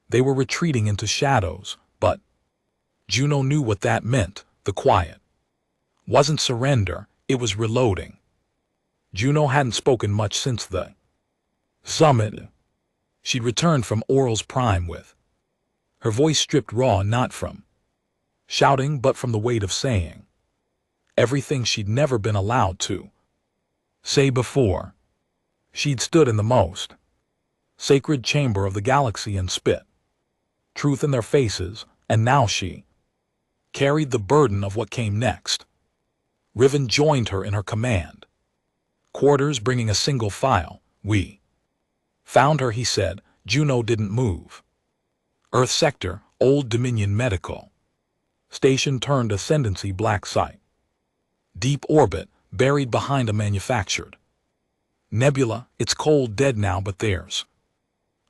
Speaker 1: They were retreating into shadows, but Juno knew what that meant. The quiet wasn't surrender, it was reloading. Juno hadn't spoken much since the summit. She'd returned from Oral's Prime with her voice stripped raw, not from shouting but from the weight of saying everything she'd never been allowed to say before. She'd stood in the most sacred chamber of the galaxy and spit truth in their faces, and now she carried the burden of what came next. Riven joined her in her command quarters, bringing a single file. We found her, he said. Juno didn't move. Earth sector, Old Dominion medical station turned ascendancy black site. Deep orbit, buried behind a manufactured nebula. It's cold, dead now, but there's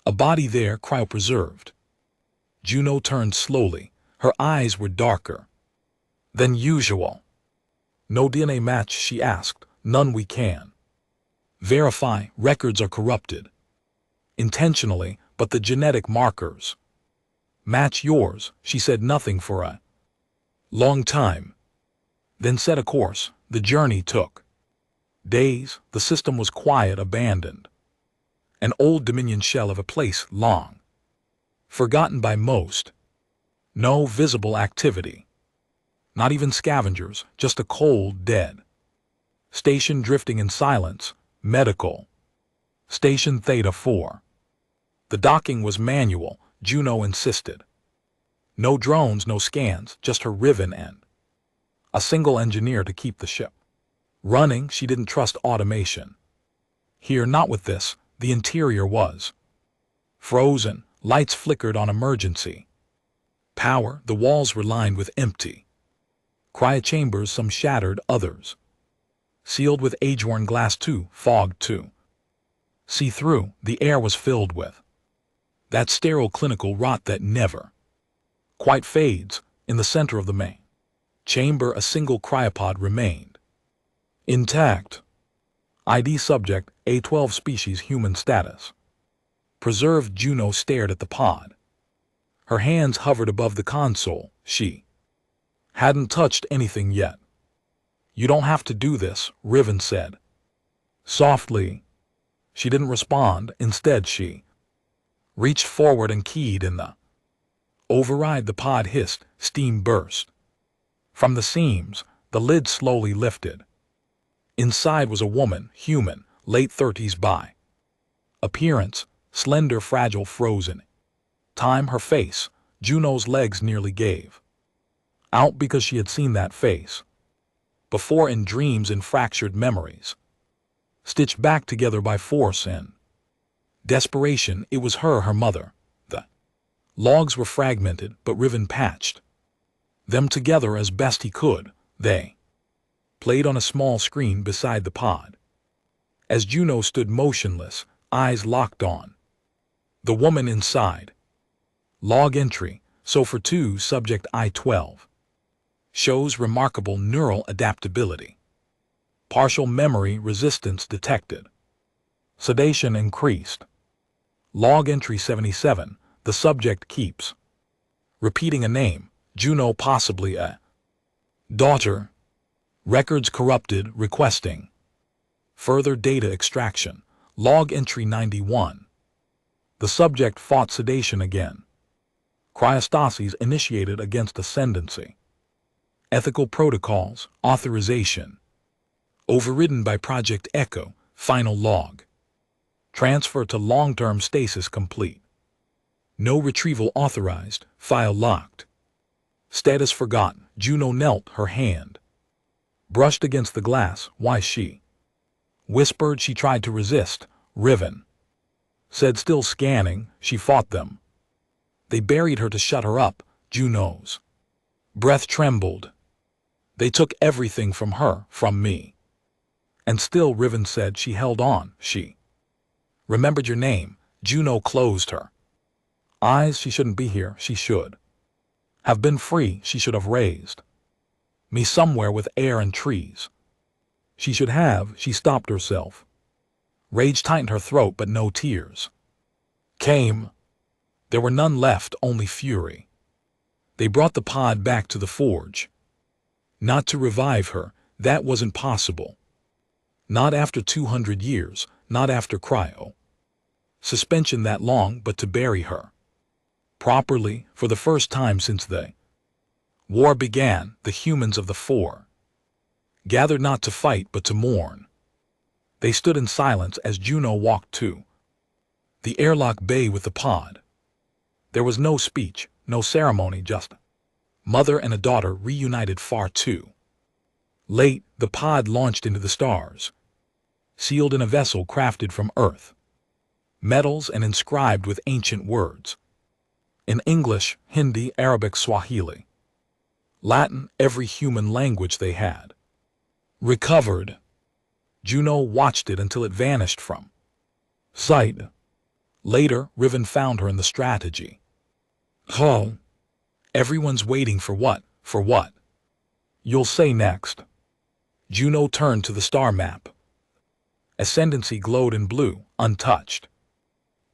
Speaker 1: a body there, cryopreserved. Juno turned slowly. Her eyes were darker than usual. No DNA match, she asked. None we can verify. Records are corrupted intentionally, but the genetic markers match yours. She said nothing for a long time, then set a course. The journey took days. The system was quiet, abandoned. An old Dominion shell of a place long forgotten by most. No visible activity. Not even scavengers, just a cold, dead station drifting in silence. Medical Station Theta 4. The docking was manual, Juno insisted. No drones, no scans, just her Riven and a single engineer to keep the ship running. She didn't trust automation. Here, not with this. The interior was frozen. Lights flickered on emergency power. The walls were lined with empty cryochambers, some shattered, others sealed with age-worn glass, too fogged to see through. The air was filled with that sterile clinical rot that never quite fades. In the center of the main chamber, a single cryopod remained intact. ID subject, A12 species, human status preserved. Juno stared at the pod. Her hands hovered above the console. She hadn't touched anything yet. You don't have to do this, Riven said softly. She didn't respond. Instead, she reached forward and keyed in the Override, the pod hissed, steam burst. From the seams, the lid slowly lifted. Inside was a woman, human, late 30s by appearance, slender, fragile, frozen. Time, her face, Juno's legs nearly gave out because she had seen that face before in dreams and fractured memories, stitched back together by force and desperation. It was her mother. The logs were fragmented, but Riven patched them together as best he could. They played on a small screen beside the pod. As Juno stood motionless, eyes locked on the woman inside. Log entry, so for 2 subject I-12. Shows remarkable neural adaptability. Partial memory resistance detected. Sedation increased. Log entry 77, the subject keeps repeating a name, Juno, possibly a daughter. Records corrupted, requesting further data extraction. Log entry 91. The subject fought sedation again. Cryostasis initiated against ascendancy. Ethical protocols, authorization overridden by Project Echo. Final log. Transfer to long-term stasis complete. No retrieval authorized, file locked. Status forgotten. Juno knelt, her hand brushed against the glass. Why, she whispered. She tried to resist. Riven said, still scanning. She fought them. They buried her to shut her up. Juno's breath trembled. They took everything from her, from me. And still, Riven said, she held on. She remembered your name. Juno closed her eyes. She shouldn't be here. She should have been free. She should have raised me somewhere with air and trees. She should have. She stopped herself. Rage tightened her throat, but no tears came. There were none left, only fury. They brought the pod back to the forge. Not to revive her, that wasn't possible. Not after 200 years, not after cryo suspension that long, but to bury her properly, for the first time since the war began. The humans of the Four gathered not to fight, but to mourn. They stood in silence as Juno walked to the airlock bay with the pod. There was no speech, no ceremony, just mother and a daughter reunited far too late. The pod launched into the stars, sealed in a vessel crafted from earth, metals, and inscribed with ancient words. In English, Hindi, Arabic, Swahili, Latin, every human language they had recovered. Juno watched it until it vanished from sight. Later, Riven found her in the strategy hall. Everyone's waiting for what? For what you'll say next. Juno turned to the star map. Ascendancy glowed in blue, untouched,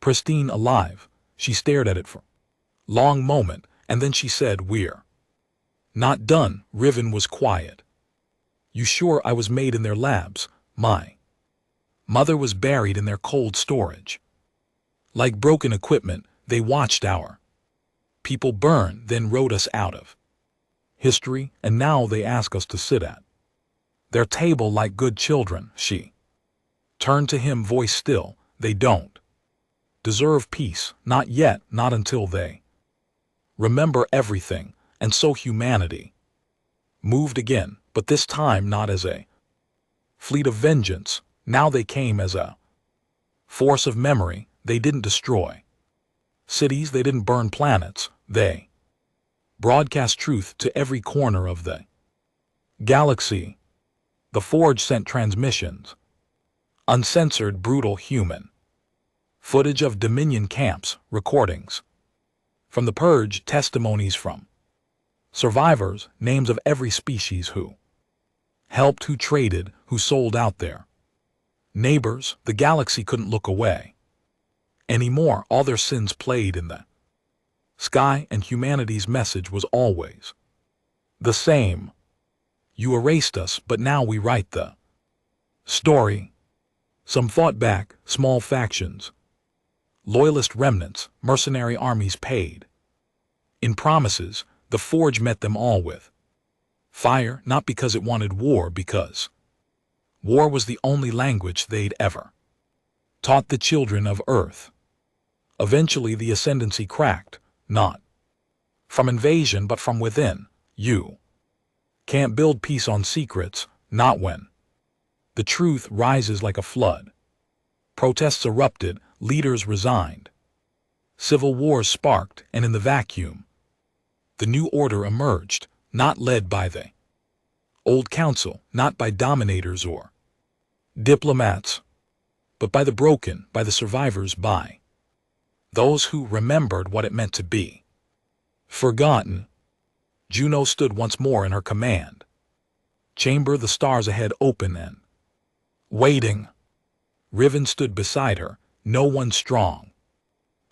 Speaker 1: pristine, alive. She stared at it for a long moment, and then she said, "We're not done." Riven was quiet. "You sure? I was made in their labs. My mother was buried in their cold storage. Like broken equipment, they watched our people burn, then wrote us out of history, and now they ask us to sit at their table like good children." She turned to him, voice still. "They don't deserve peace, not yet, not until they remember everything." And so humanity moved again, but this time not as a fleet of vengeance. Now they came as a force of memory. They didn't destroy cities, they didn't burn planets. They broadcast truth to every corner of the galaxy. The Forge sent transmissions, uncensored, brutal, human footage of Dominion camps, recordings from the Purge, testimonies from survivors, names of every species who helped, who traded, who sold out their neighbors. The galaxy couldn't look away anymore. All their sins played in the sky, and humanity's message was always the same. You erased us, but now we write the story. Some fought back, small factions, loyalist remnants, mercenary armies paid In promises, the Forge met them all with fire, not because it wanted war, because war was the only language they'd ever taught the children of Earth. Eventually the ascendancy cracked, not from invasion but from within. You can't build peace on secrets, not when the truth rises like a flood. Protests erupted, leaders resigned. Civil wars sparked, and in the vacuum, the new order emerged, not led by the old council, not by dominators or diplomats, but by the broken, by the survivors, by those who remembered what it meant to be forgotten. Juno stood once more in her command chamber, the stars ahead open and waiting. Riven stood beside her, no one strong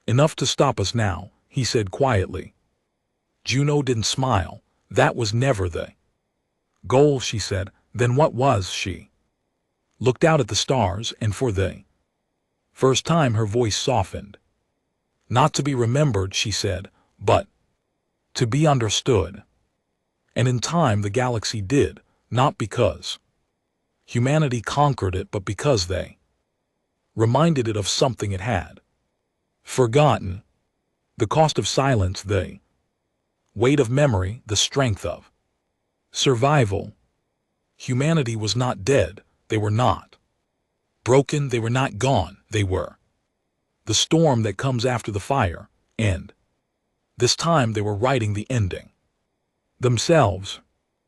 Speaker 1: enough to stop us now, he said quietly. Juno didn't smile. That was never the goal, she said. Then what was? She looked out at the stars, and for the first time her voice softened. Not to be remembered, she said, but to be understood. And in time the galaxy did, not because humanity conquered it, but because they reminded it of something it had forgotten. The cost of silence, the weight of memory, the strength of survival. Humanity was not dead. They were not broken. They were not gone. They were the storm that comes after the fire, and this time they were writing the ending themselves.